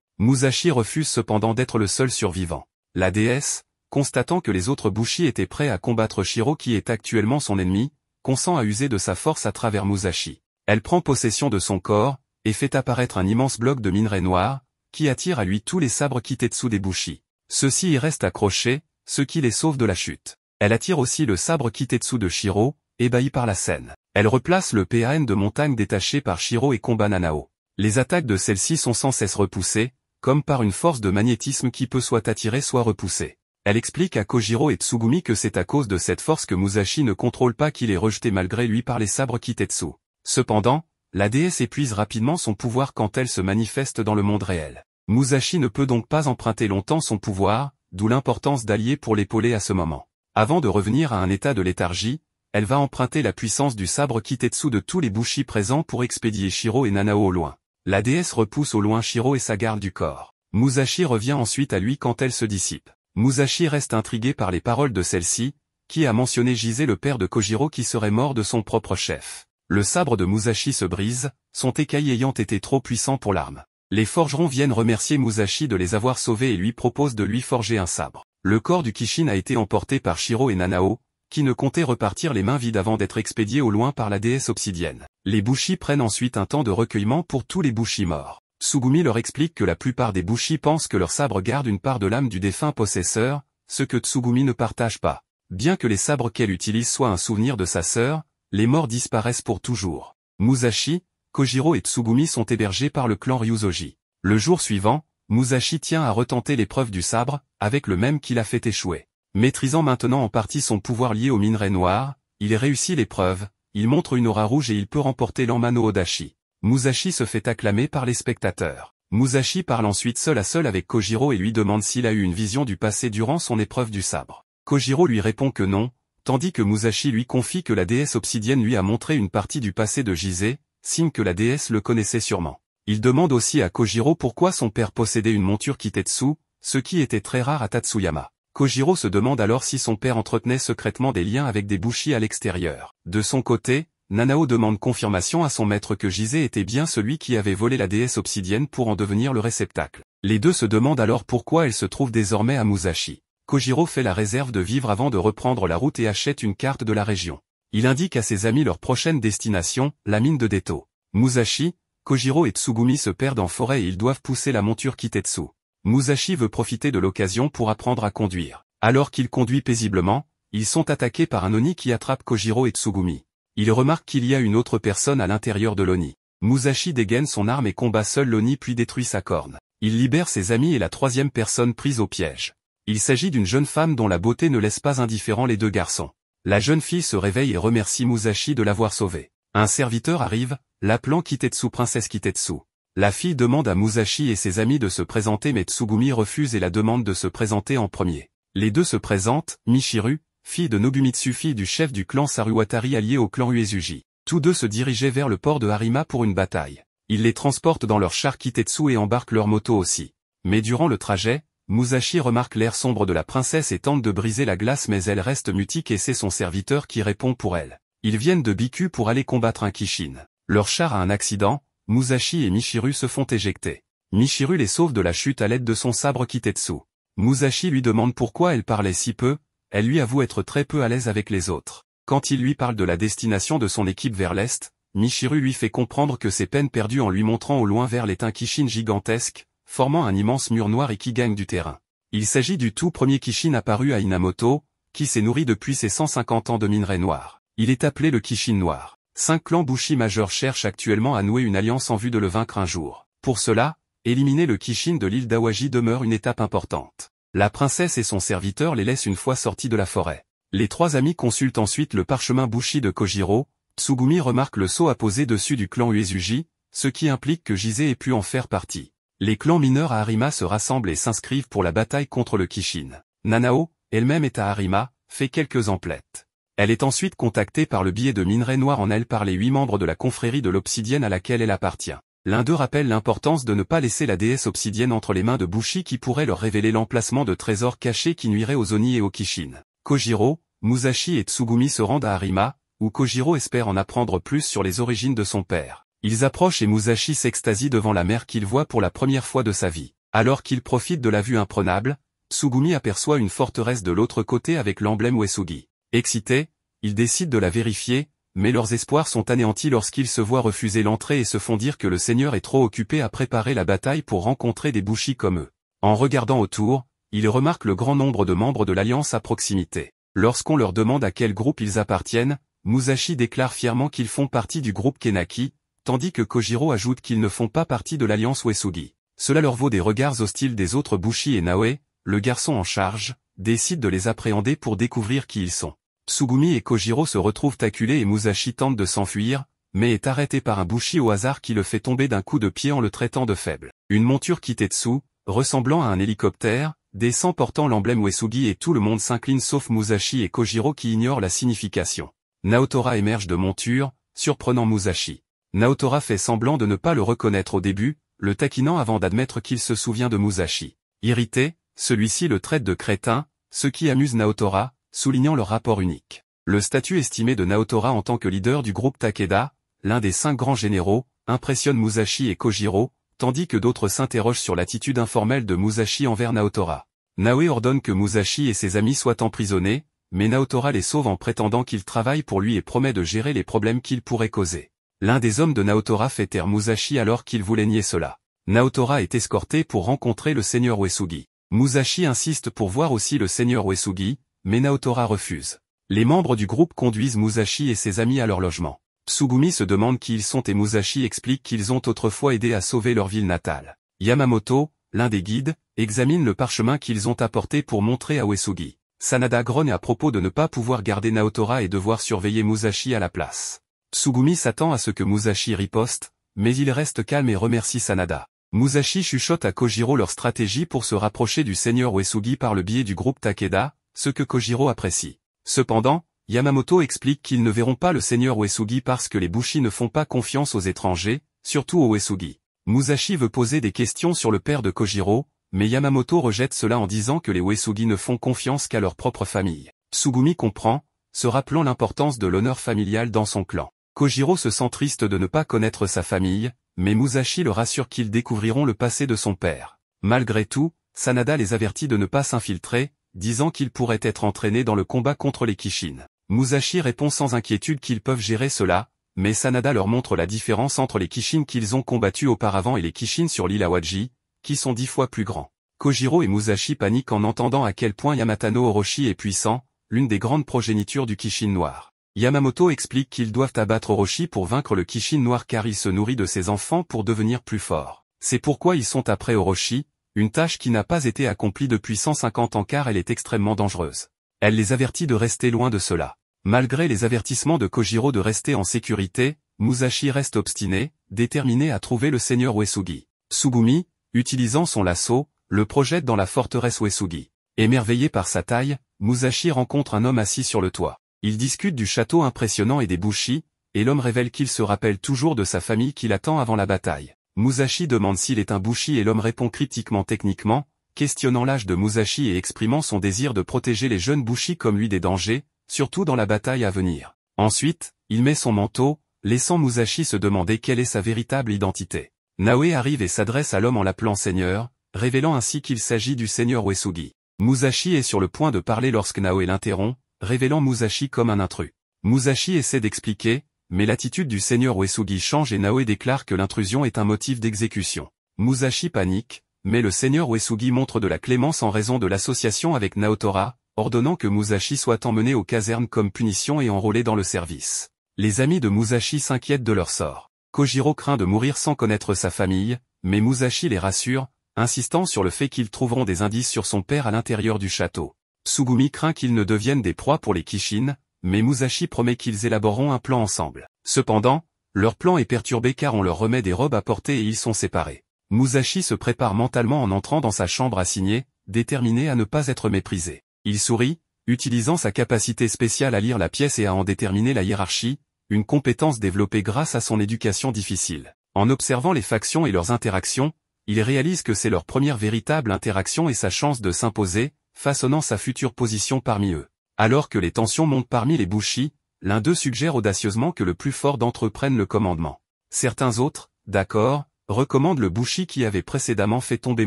Musashi refuse cependant d'être le seul survivant. La déesse, constatant que les autres bushi étaient prêts à combattre Shiro qui est actuellement son ennemi, consent à user de sa force à travers Musashi. Elle prend possession de son corps, et fait apparaître un immense bloc de minerai noir, qui attire à lui tous les sabres Kitetsu des bushi. Ceux-ci y restent accrochés, ce qui les sauve de la chute. Elle attire aussi le sabre Kitetsu de Shiro, ébahi par la scène. Elle replace le PAN de montagne détaché par Shiro et combat Nanao. Les attaques de celle-ci sont sans cesse repoussées, comme par une force de magnétisme qui peut soit attirer soit repousser. Elle explique à Kojiro et Tsugumi que c'est à cause de cette force que Musashi ne contrôle pas qu'il est rejeté malgré lui par les sabres Kitetsu. Cependant, la déesse épuise rapidement son pouvoir quand elle se manifeste dans le monde réel. Musashi ne peut donc pas emprunter longtemps son pouvoir, d'où l'importance d'allier pour l'épauler à ce moment. Avant de revenir à un état de léthargie, elle va emprunter la puissance du sabre Kitetsu de tous les bushi présents pour expédier Shiro et Nanao au loin. La déesse repousse au loin Shiro et sa garde du corps. Musashi revient ensuite à lui quand elle se dissipe. Musashi reste intrigué par les paroles de celle-ci, qui a mentionné Jise le père de Kojiro qui serait mort de son propre chef. Le sabre de Musashi se brise, son écaille ayant été trop puissant pour l'arme. Les forgerons viennent remercier Musashi de les avoir sauvés et lui proposent de lui forger un sabre. Le corps du Kishin a été emporté par Shiro et Nanao, qui ne comptaient repartir les mains vides avant d'être expédiés au loin par la déesse obsidienne. Les bushi prennent ensuite un temps de recueillement pour tous les bushi morts. Tsugumi leur explique que la plupart des bushi pensent que leur sabre garde une part de l'âme du défunt possesseur, ce que Tsugumi ne partage pas. Bien que les sabres qu'elle utilise soient un souvenir de sa sœur, les morts disparaissent pour toujours. Musashi, Kojiro et Tsugumi sont hébergés par le clan Ryuzoji. Le jour suivant, Musashi tient à retenter l'épreuve du sabre, avec le même qui l'a fait échouer. Maîtrisant maintenant en partie son pouvoir lié au minerai noir, il réussit l'épreuve, il montre une aura rouge et il peut remporter l'Anmano Odashi. Musashi se fait acclamer par les spectateurs. Musashi parle ensuite seul à seul avec Kojiro et lui demande s'il a eu une vision du passé durant son épreuve du sabre. Kojiro lui répond que non, tandis que Musashi lui confie que la déesse obsidienne lui a montré une partie du passé de Jise, signe que la déesse le connaissait sûrement. Il demande aussi à Kojiro pourquoi son père possédait une monture Kitetsu, ce qui était très rare à Tatsuyama. Kojiro se demande alors si son père entretenait secrètement des liens avec des bushi à l'extérieur. De son côté, Nanao demande confirmation à son maître que Jise était bien celui qui avait volé la déesse obsidienne pour en devenir le réceptacle. Les deux se demandent alors pourquoi elle se trouve désormais à Musashi. Kojiro fait la réserve de vivre avant de reprendre la route et achète une carte de la région. Il indique à ses amis leur prochaine destination, la mine de Deto. Musashi, Kojiro et Tsugumi se perdent en forêt et ils doivent pousser la monture Kitetsu. Musashi veut profiter de l'occasion pour apprendre à conduire. Alors qu'il conduit paisiblement, ils sont attaqués par un Oni qui attrape Kojiro et Tsugumi. Il remarque qu'il y a une autre personne à l'intérieur de l'Oni. Musashi dégaine son arme et combat seul l'Oni puis détruit sa corne. Il libère ses amis et la troisième personne prise au piège. Il s'agit d'une jeune femme dont la beauté ne laisse pas indifférents les deux garçons. La jeune fille se réveille et remercie Musashi de l'avoir sauvée. Un serviteur arrive, l'appelant Kitetsu princesse Kitetsu. La fille demande à Musashi et ses amis de se présenter mais Tsugumi refuse et la demande de se présenter en premier. Les deux se présentent, Michiru, fille de Nobumitsu fille du chef du clan Saruwatari allié au clan Uesugi. Tous deux se dirigeaient vers le port de Harima pour une bataille. Ils les transportent dans leur char Kitetsu et embarquent leur moto aussi. Mais durant le trajet, Musashi remarque l'air sombre de la princesse et tente de briser la glace mais elle reste mutique et c'est son serviteur qui répond pour elle. Ils viennent de Biku pour aller combattre un Kishin. Leur char a un accident, Musashi et Michiru se font éjecter. Michiru les sauve de la chute à l'aide de son sabre Kitetsu. Musashi lui demande pourquoi elle parlait si peu, elle lui avoue être très peu à l'aise avec les autres. Quand il lui parle de la destination de son équipe vers l'est, Michiru lui fait comprendre que c'est peine perdue en lui montrant au loin vers un Kishin gigantesque, formant un immense mur noir et qui gagne du terrain. Il s'agit du tout premier Kishin apparu à Inamoto, qui s'est nourri depuis ses 150 ans de minerai noir. Il est appelé le Kishin noir. 5 clans bushi majeurs cherchent actuellement à nouer une alliance en vue de le vaincre un jour. Pour cela, éliminer le Kishin de l'île d'Awaji demeure une étape importante. La princesse et son serviteur les laissent une fois sortis de la forêt. Les trois amis consultent ensuite le parchemin bushi de Kojiro. Tsugumi remarque le sceau apposé dessus du clan Uesugi, ce qui implique que Jise ait pu en faire partie. Les clans mineurs à Harima se rassemblent et s'inscrivent pour la bataille contre le Kishin. Nanao, elle-même est à Harima, fait quelques emplettes. Elle est ensuite contactée par le biais de minerai noir en elle par les 8 membres de la confrérie de l'obsidienne à laquelle elle appartient. L'un d'eux rappelle l'importance de ne pas laisser la déesse obsidienne entre les mains de bushi qui pourrait leur révéler l'emplacement de trésors cachés qui nuiraient aux Oni et aux Kishin. Kojiro, Musashi et Tsugumi se rendent à Harima, où Kojiro espère en apprendre plus sur les origines de son père. Ils approchent et Musashi s'extasie devant la mer qu'il voit pour la première fois de sa vie. Alors qu'il profite de la vue imprenable, Tsugumi aperçoit une forteresse de l'autre côté avec l'emblème Uesugi. Excités, ils décident de la vérifier, mais leurs espoirs sont anéantis lorsqu'ils se voient refuser l'entrée et se font dire que le seigneur est trop occupé à préparer la bataille pour rencontrer des bushi comme eux. En regardant autour, ils remarquent le grand nombre de membres de l'Alliance à proximité. Lorsqu'on leur demande à quel groupe ils appartiennent, Musashi déclare fièrement qu'ils font partie du groupe Kenaki, tandis que Kojiro ajoute qu'ils ne font pas partie de l'Alliance Uesugi. Cela leur vaut des regards hostiles des autres bushi et Naoe, le garçon en charge, décide de les appréhender pour découvrir qui ils sont. Tsugumi et Kojiro se retrouvent acculés et Musashi tente de s'enfuir, mais est arrêté par un bushi au hasard qui le fait tomber d'un coup de pied en le traitant de faible. Une monture Kitetsu, ressemblant à un hélicoptère, descend portant l'emblème Uesugi et tout le monde s'incline sauf Musashi et Kojiro qui ignorent la signification. Naotora émerge de monture, surprenant Musashi. Naotora fait semblant de ne pas le reconnaître au début, le taquinant avant d'admettre qu'il se souvient de Musashi. Irrité, celui-ci le traite de crétin, ce qui amuse Naotora, soulignant leur rapport unique. Le statut estimé de Naotora en tant que leader du groupe Takeda, l'un des 5 grands généraux, impressionne Musashi et Kojiro, tandis que d'autres s'interrogent sur l'attitude informelle de Musashi envers Naotora. Naoe ordonne que Musashi et ses amis soient emprisonnés, mais Naotora les sauve en prétendant qu'il travaille pour lui et promet de gérer les problèmes qu'il pourrait causer. L'un des hommes de Naotora fait taire Musashi alors qu'il voulait nier cela. Naotora est escorté pour rencontrer le seigneur Uesugi. Musashi insiste pour voir aussi le seigneur Uesugi, mais Naotora refuse. Les membres du groupe conduisent Musashi et ses amis à leur logement. Tsugumi se demande qui ils sont et Musashi explique qu'ils ont autrefois aidé à sauver leur ville natale. Yamamoto, l'un des guides, examine le parchemin qu'ils ont apporté pour montrer à Uesugi. Sanada grogne à propos de ne pas pouvoir garder Naotora et devoir surveiller Musashi à la place. Tsugumi s'attend à ce que Musashi riposte, mais il reste calme et remercie Sanada. Musashi chuchote à Kojiro leur stratégie pour se rapprocher du seigneur Uesugi par le biais du groupe Takeda, ce que Kojiro apprécie. Cependant, Yamamoto explique qu'ils ne verront pas le seigneur Uesugi parce que les bushi ne font pas confiance aux étrangers, surtout aux Uesugi. Musashi veut poser des questions sur le père de Kojiro, mais Yamamoto rejette cela en disant que les Uesugi ne font confiance qu'à leur propre famille. Tsugumi comprend, se rappelant l'importance de l'honneur familial dans son clan. Kojiro se sent triste de ne pas connaître sa famille, mais Musashi le rassure qu'ils découvriront le passé de son père. Malgré tout, Sanada les avertit de ne pas s'infiltrer, disant qu'ils pourraient être entraînés dans le combat contre les Kishin. Musashi répond sans inquiétude qu'ils peuvent gérer cela, mais Sanada leur montre la différence entre les Kishin qu'ils ont combattus auparavant et les Kishin sur l'île Awaji, qui sont 10 fois plus grands. Kojiro et Musashi paniquent en entendant à quel point Yamatano Orochi est puissant, l'une des grandes progénitures du Kishin noir. Yamamoto explique qu'ils doivent abattre Orochi pour vaincre le Kishin noir car il se nourrit de ses enfants pour devenir plus fort. C'est pourquoi ils sont après Orochi, une tâche qui n'a pas été accomplie depuis 150 ans car elle est extrêmement dangereuse. Elle les avertit de rester loin de cela. Malgré les avertissements de Kojiro de rester en sécurité, Musashi reste obstiné, déterminé à trouver le seigneur Uesugi. Tsugumi, utilisant son lasso, le projette dans la forteresse Uesugi. Émerveillé par sa taille, Musashi rencontre un homme assis sur le toit. Ils discutent du château impressionnant et des bushi, et l'homme révèle qu'il se rappelle toujours de sa famille qui l'attend avant la bataille. Musashi demande s'il est un bushi et l'homme répond cryptiquement techniquement, questionnant l'âge de Musashi et exprimant son désir de protéger les jeunes bushi comme lui des dangers, surtout dans la bataille à venir. Ensuite, il met son manteau, laissant Musashi se demander quelle est sa véritable identité. Naoe arrive et s'adresse à l'homme en l'appelant seigneur, révélant ainsi qu'il s'agit du seigneur Uesugi. Musashi est sur le point de parler lorsque Naoe l'interrompt, révélant Musashi comme un intrus. Musashi essaie d'expliquer, mais l'attitude du seigneur Uesugi change et Naoe déclare que l'intrusion est un motif d'exécution. Musashi panique, mais le seigneur Uesugi montre de la clémence en raison de l'association avec Naotora, ordonnant que Musashi soit emmené aux casernes comme punition et enrôlé dans le service. Les amis de Musashi s'inquiètent de leur sort. Kojiro craint de mourir sans connaître sa famille, mais Musashi les rassure, insistant sur le fait qu'ils trouveront des indices sur son père à l'intérieur du château. Tsugumi craint qu'ils ne deviennent des proies pour les Kishin, mais Musashi promet qu'ils élaboreront un plan ensemble. Cependant, leur plan est perturbé car on leur remet des robes à porter et ils sont séparés. Musashi se prépare mentalement en entrant dans sa chambre assignée, déterminé à ne pas être méprisé. Il sourit, utilisant sa capacité spéciale à lire la pièce et à en déterminer la hiérarchie, une compétence développée grâce à son éducation difficile. En observant les factions et leurs interactions, il réalise que c'est leur première véritable interaction et sa chance de s'imposer, façonnant sa future position parmi eux. Alors que les tensions montent parmi les bushi, l'un d'eux suggère audacieusement que le plus fort d'entre eux prenne le commandement. Certains autres, d'accord, recommandent le Bushi qui avait précédemment fait tomber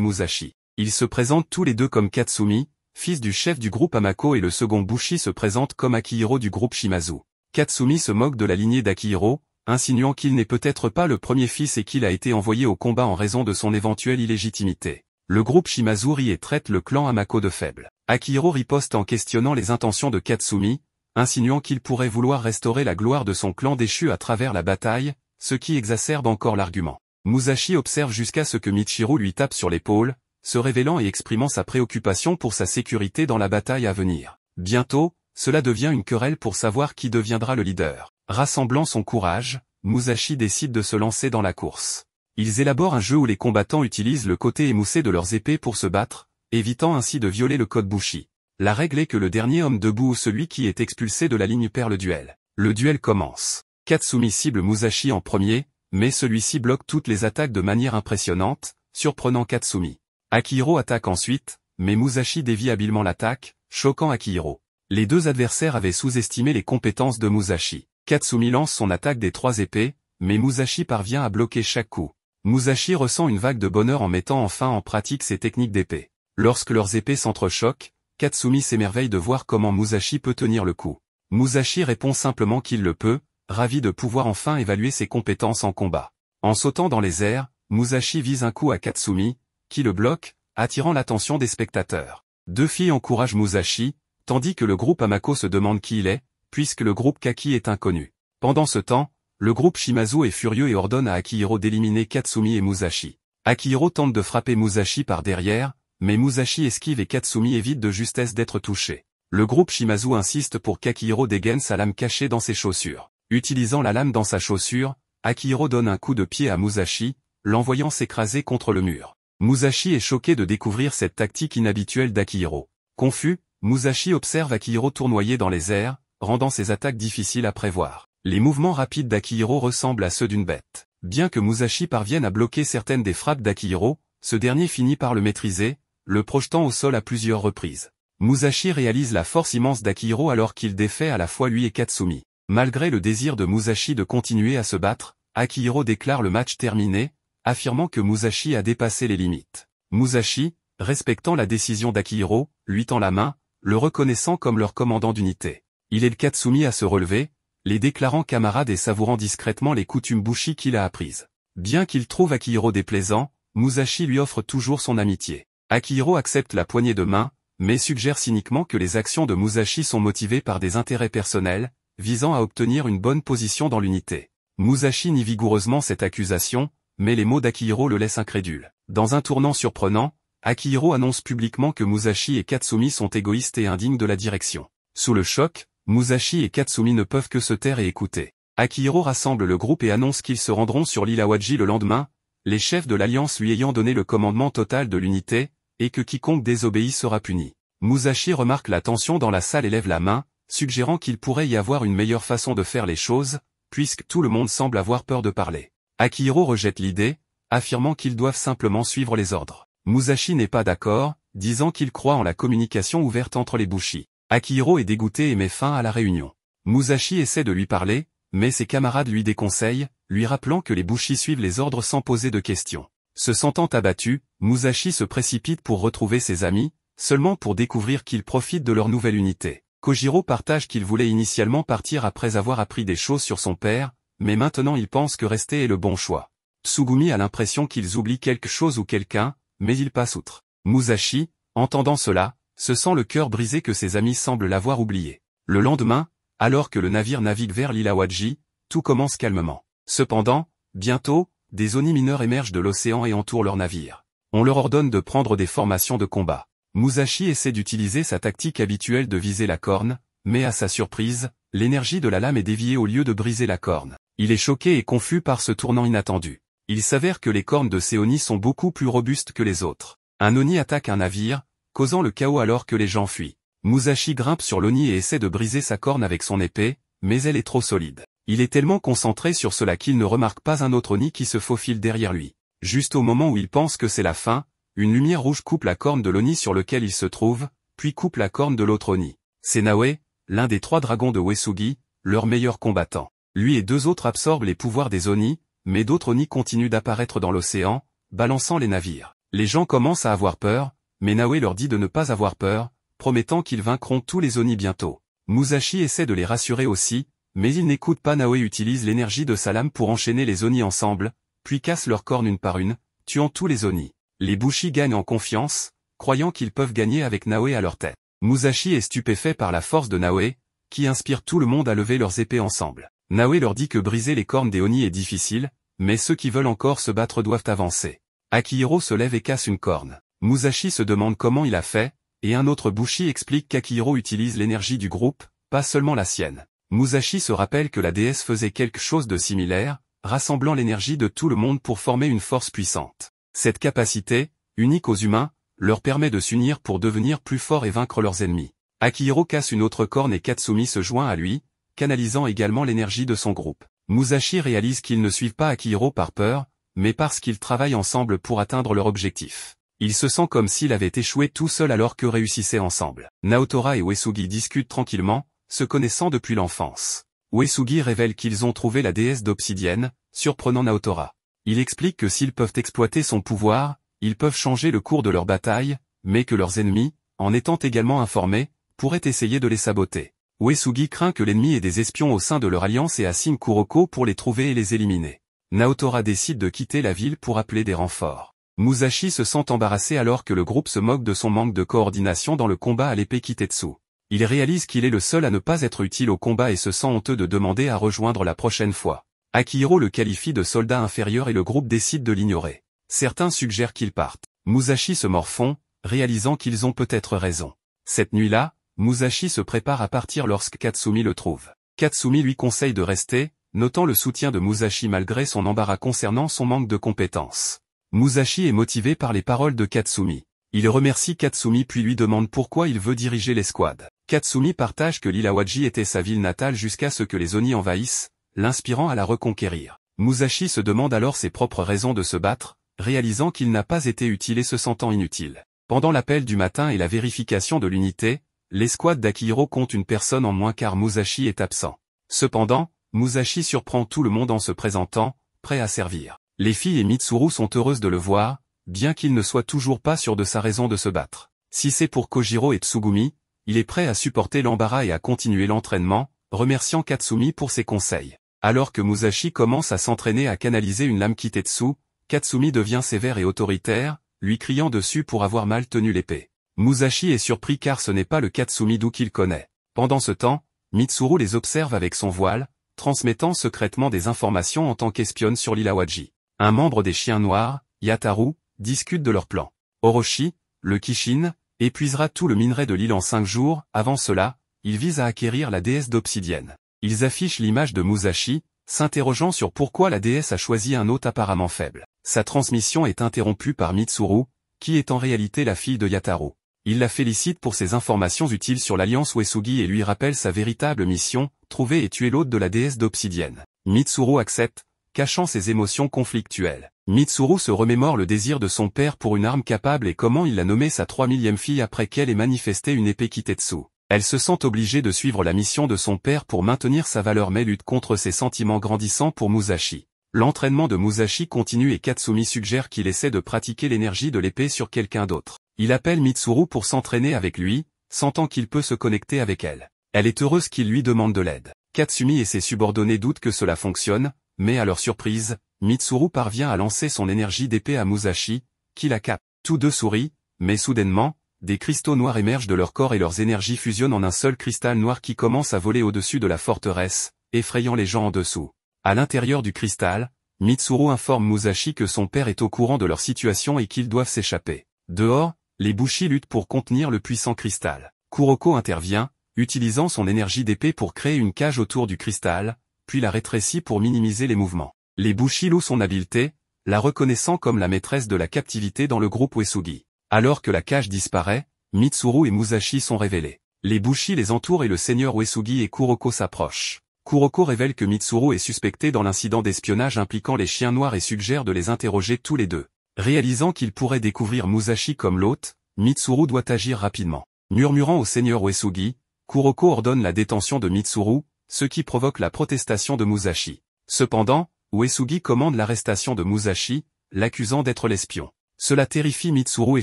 Musashi. Ils se présentent tous les deux comme Katsumi, fils du chef du groupe Hamako, et le second Bushi se présente comme Akihiro du groupe Shimazu. Katsumi se moque de la lignée d'Akihiro, insinuant qu'il n'est peut-être pas le premier fils et qu'il a été envoyé au combat en raison de son éventuelle illégitimité. Le groupe Shimazu rit et traite le clan Hamako de faible. Akihiro riposte en questionnant les intentions de Katsumi, insinuant qu'il pourrait vouloir restaurer la gloire de son clan déchu à travers la bataille, ce qui exacerbe encore l'argument. Musashi observe jusqu'à ce que Michiru lui tape sur l'épaule, se révélant et exprimant sa préoccupation pour sa sécurité dans la bataille à venir. Bientôt, cela devient une querelle pour savoir qui deviendra le leader. Rassemblant son courage, Musashi décide de se lancer dans la course. Ils élaborent un jeu où les combattants utilisent le côté émoussé de leurs épées pour se battre, évitant ainsi de violer le code Bushi. La règle est que le dernier homme debout ou celui qui est expulsé de la ligne perd le duel. Le duel commence. Katsumi cible Musashi en premier, mais celui-ci bloque toutes les attaques de manière impressionnante, surprenant Katsumi. Akihiro attaque ensuite, mais Musashi dévie habilement l'attaque, choquant Akihiro. Les deux adversaires avaient sous-estimé les compétences de Musashi. Katsumi lance son attaque des 3 épées, mais Musashi parvient à bloquer chaque coup. Musashi ressent une vague de bonheur en mettant enfin en pratique ses techniques d'épée. Lorsque leurs épées s'entrechoquent, Katsumi s'émerveille de voir comment Musashi peut tenir le coup. Musashi répond simplement qu'il le peut, ravi de pouvoir enfin évaluer ses compétences en combat. En sautant dans les airs, Musashi vise un coup à Katsumi, qui le bloque, attirant l'attention des spectateurs. 2 filles encouragent Musashi, tandis que le groupe Hamako se demande qui il est, puisque le groupe Kaki est inconnu. Pendant ce temps, le groupe Shimazu est furieux et ordonne à Akihiro d'éliminer Katsumi et Musashi. Akihiro tente de frapper Musashi par derrière, mais Musashi esquive et Katsumi évite de justesse d'être touché. Le groupe Shimazu insiste pour qu'Akihiro dégaine sa lame cachée dans ses chaussures. Utilisant la lame dans sa chaussure, Akihiro donne un coup de pied à Musashi, l'envoyant s'écraser contre le mur. Musashi est choqué de découvrir cette tactique inhabituelle d'Akihiro. Confus, Musashi observe Akihiro tournoyer dans les airs, rendant ses attaques difficiles à prévoir. Les mouvements rapides d'Akihiro ressemblent à ceux d'une bête. Bien que Musashi parvienne à bloquer certaines des frappes d'Akihiro, ce dernier finit par le maîtriser, le projetant au sol à plusieurs reprises. Musashi réalise la force immense d'Akihiro alors qu'il défait à la fois lui et Katsumi. Malgré le désir de Musashi de continuer à se battre, Akihiro déclare le match terminé, affirmant que Musashi a dépassé les limites. Musashi, respectant la décision d'Akihiro, lui tend la main, le reconnaissant comme leur commandant d'unité. Il aide Katsumi à se relever, les déclarant camarades et savourant discrètement les coutumes Bushi qu'il a apprises. Bien qu'il trouve Akihiro déplaisant, Musashi lui offre toujours son amitié. Akihiro accepte la poignée de main, mais suggère cyniquement que les actions de Musashi sont motivées par des intérêts personnels, visant à obtenir une bonne position dans l'unité. Musashi nie vigoureusement cette accusation, mais les mots d'Akihiro le laissent incrédule. Dans un tournant surprenant, Akihiro annonce publiquement que Musashi et Katsumi sont égoïstes et indignes de la direction. Sous le choc, Musashi et Katsumi ne peuvent que se taire et écouter. Akihiro rassemble le groupe et annonce qu'ils se rendront sur l'île Awaji le lendemain, les chefs de l'Alliance lui ayant donné le commandement total de l'unité, et que quiconque désobéit sera puni. Musashi remarque la tension dans la salle et lève la main, suggérant qu'il pourrait y avoir une meilleure façon de faire les choses, puisque tout le monde semble avoir peur de parler. Akihiro rejette l'idée, affirmant qu'ils doivent simplement suivre les ordres. Musashi n'est pas d'accord, disant qu'il croit en la communication ouverte entre les Bushi. Akihiro est dégoûté et met fin à la réunion. Musashi essaie de lui parler, mais ses camarades lui déconseillent, lui rappelant que les Bushi suivent les ordres sans poser de questions. Se sentant abattu, Musashi se précipite pour retrouver ses amis, seulement pour découvrir qu'ils profitent de leur nouvelle unité. Kojiro partage qu'il voulait initialement partir après avoir appris des choses sur son père, mais maintenant il pense que rester est le bon choix. Tsugumi a l'impression qu'ils oublient quelque chose ou quelqu'un, mais il passe outre. Musashi, entendant cela, se sent le cœur brisé que ses amis semblent l'avoir oublié. Le lendemain, alors que le navire navigue vers l'île Awaji, tout commence calmement. Cependant, bientôt, des Oni mineurs émergent de l'océan et entourent leur navire. On leur ordonne de prendre des formations de combat. Musashi essaie d'utiliser sa tactique habituelle de viser la corne, mais à sa surprise, l'énergie de la lame est déviée au lieu de briser la corne. Il est choqué et confus par ce tournant inattendu. Il s'avère que les cornes de ces Oni sont beaucoup plus robustes que les autres. Un Oni attaque un navire, causant le chaos alors que les gens fuient. Musashi grimpe sur l'Oni et essaie de briser sa corne avec son épée, mais elle est trop solide. Il est tellement concentré sur cela qu'il ne remarque pas un autre Oni qui se faufile derrière lui. Juste au moment où il pense que c'est la fin, une lumière rouge coupe la corne de l'Oni sur lequel il se trouve, puis coupe la corne de l'autre Oni. C'est Naoe, l'un des 3 dragons de Uesugi, leur meilleur combattant. Lui et deux autres absorbent les pouvoirs des Oni, mais d'autres Oni continuent d'apparaître dans l'océan, balançant les navires. Les gens commencent à avoir peur, mais Naoe leur dit de ne pas avoir peur, promettant qu'ils vaincront tous les Oni bientôt. Musashi essaie de les rassurer aussi, mais il n'écoute pas. Naoe utilise l'énergie de sa lame pour enchaîner les Oni ensemble, puis casse leurs cornes une par une, tuant tous les Oni. Les Bushi gagnent en confiance, croyant qu'ils peuvent gagner avec Naoe à leur tête. Musashi est stupéfait par la force de Naoe, qui inspire tout le monde à lever leurs épées ensemble. Naoe leur dit que briser les cornes des Oni est difficile, mais ceux qui veulent encore se battre doivent avancer. Akihiro se lève et casse une corne. Musashi se demande comment il a fait, et un autre Bushi explique qu'Akihiro utilise l'énergie du groupe, pas seulement la sienne. Musashi se rappelle que la déesse faisait quelque chose de similaire, rassemblant l'énergie de tout le monde pour former une force puissante. Cette capacité, unique aux humains, leur permet de s'unir pour devenir plus forts et vaincre leurs ennemis. Akihiro casse une autre corne et Katsumi se joint à lui, canalisant également l'énergie de son groupe. Musashi réalise qu'ils ne suivent pas Akihiro par peur, mais parce qu'ils travaillent ensemble pour atteindre leur objectif. Il se sent comme s'il avait échoué tout seul alors que réussissaient ensemble. Naotora et Uesugi discutent tranquillement, se connaissant depuis l'enfance. Uesugi révèle qu'ils ont trouvé la déesse d'obsidienne, surprenant Naotora. Il explique que s'ils peuvent exploiter son pouvoir, ils peuvent changer le cours de leur bataille, mais que leurs ennemis, en étant également informés, pourraient essayer de les saboter. Uesugi craint que l'ennemi ait des espions au sein de leur alliance et assigne Kuroko pour les trouver et les éliminer. Naotora décide de quitter la ville pour appeler des renforts. Musashi se sent embarrassé alors que le groupe se moque de son manque de coordination dans le combat à l'épée Kitetsu. Il réalise qu'il est le seul à ne pas être utile au combat et se sent honteux de demander à rejoindre la prochaine fois. Akihiro le qualifie de soldat inférieur et le groupe décide de l'ignorer. Certains suggèrent qu'il parte. Musashi se morfond, réalisant qu'ils ont peut-être raison. Cette nuit-là, Musashi se prépare à partir lorsque Katsumi le trouve. Katsumi lui conseille de rester, notant le soutien de Musashi malgré son embarras concernant son manque de compétences. Musashi est motivé par les paroles de Katsumi. Il remercie Katsumi puis lui demande pourquoi il veut diriger l'escouade. Katsumi partage que l'île Awaji était sa ville natale jusqu'à ce que les Oni envahissent, l'inspirant à la reconquérir. Musashi se demande alors ses propres raisons de se battre, réalisant qu'il n'a pas été utile et se sentant inutile. Pendant l'appel du matin et la vérification de l'unité, l'escouade d'Akihiro compte une personne en moins car Musashi est absent. Cependant, Musashi surprend tout le monde en se présentant, prêt à servir. Les filles et Mitsuru sont heureuses de le voir, bien qu'il ne soit toujours pas sûr de sa raison de se battre. Si c'est pour Kojiro et Tsugumi, il est prêt à supporter l'embarras et à continuer l'entraînement, remerciant Katsumi pour ses conseils. Alors que Musashi commence à s'entraîner à canaliser une lame Kitetsu, Katsumi devient sévère et autoritaire, lui criant dessus pour avoir mal tenu l'épée. Musashi est surpris car ce n'est pas le Katsumi d'où qu'il connaît. Pendant ce temps, Mitsuru les observe avec son voile, transmettant secrètement des informations en tant qu'espionne sur l'île Awaji. Un membre des Chiens Noirs, Yataru, discute de leur plan. Orochi, le Kishin, épuisera tout le minerai de l'île en 5 jours. Avant cela, il vise à acquérir la déesse d'obsidienne. Ils affichent l'image de Musashi, s'interrogeant sur pourquoi la déesse a choisi un hôte apparemment faible. Sa transmission est interrompue par Mitsuru, qui est en réalité la fille de Yataru. Il la félicite pour ses informations utiles sur l'alliance Uesugi et lui rappelle sa véritable mission, trouver et tuer l'hôte de la déesse d'obsidienne. Mitsuru accepte, cachant ses émotions conflictuelles. Mitsuru se remémore le désir de son père pour une arme capable et comment il a nommé sa 3000e fille après qu'elle ait manifesté une épée Kitetsu. Elle se sent obligée de suivre la mission de son père pour maintenir sa valeur mais lutte contre ses sentiments grandissants pour Musashi. L'entraînement de Musashi continue et Katsumi suggère qu'il essaie de pratiquer l'énergie de l'épée sur quelqu'un d'autre. Il appelle Mitsuru pour s'entraîner avec lui, sentant qu'il peut se connecter avec elle. Elle est heureuse qu'il lui demande de l'aide. Katsumi et ses subordonnés doutent que cela fonctionne, mais à leur surprise, Mitsuru parvient à lancer son énergie d'épée à Musashi, qui la capte. Tous deux sourient, mais soudainement, des cristaux noirs émergent de leur corps et leurs énergies fusionnent en un seul cristal noir qui commence à voler au-dessus de la forteresse, effrayant les gens en dessous. À l'intérieur du cristal, Mitsuru informe Musashi que son père est au courant de leur situation et qu'ils doivent s'échapper. Dehors, les Bushi luttent pour contenir le puissant cristal. Kuroko intervient, utilisant son énergie d'épée pour créer une cage autour du cristal, puis la rétrécit pour minimiser les mouvements. Les Bushi louent son habileté, la reconnaissant comme la maîtresse de la captivité dans le groupe Uesugi. Alors que la cage disparaît, Mitsuru et Musashi sont révélés. Les Bushi les entourent et le seigneur Uesugi et Kuroko s'approchent. Kuroko révèle que Mitsuru est suspecté dans l'incident d'espionnage impliquant les Chiens Noirs et suggère de les interroger tous les deux. Réalisant qu'il pourrait découvrir Musashi comme l'hôte, Mitsuru doit agir rapidement. Murmurant au seigneur Uesugi, Kuroko ordonne la détention de Mitsuru, ce qui provoque la protestation de Musashi. Cependant, Uesugi commande l'arrestation de Musashi, l'accusant d'être l'espion. Cela terrifie Mitsuru et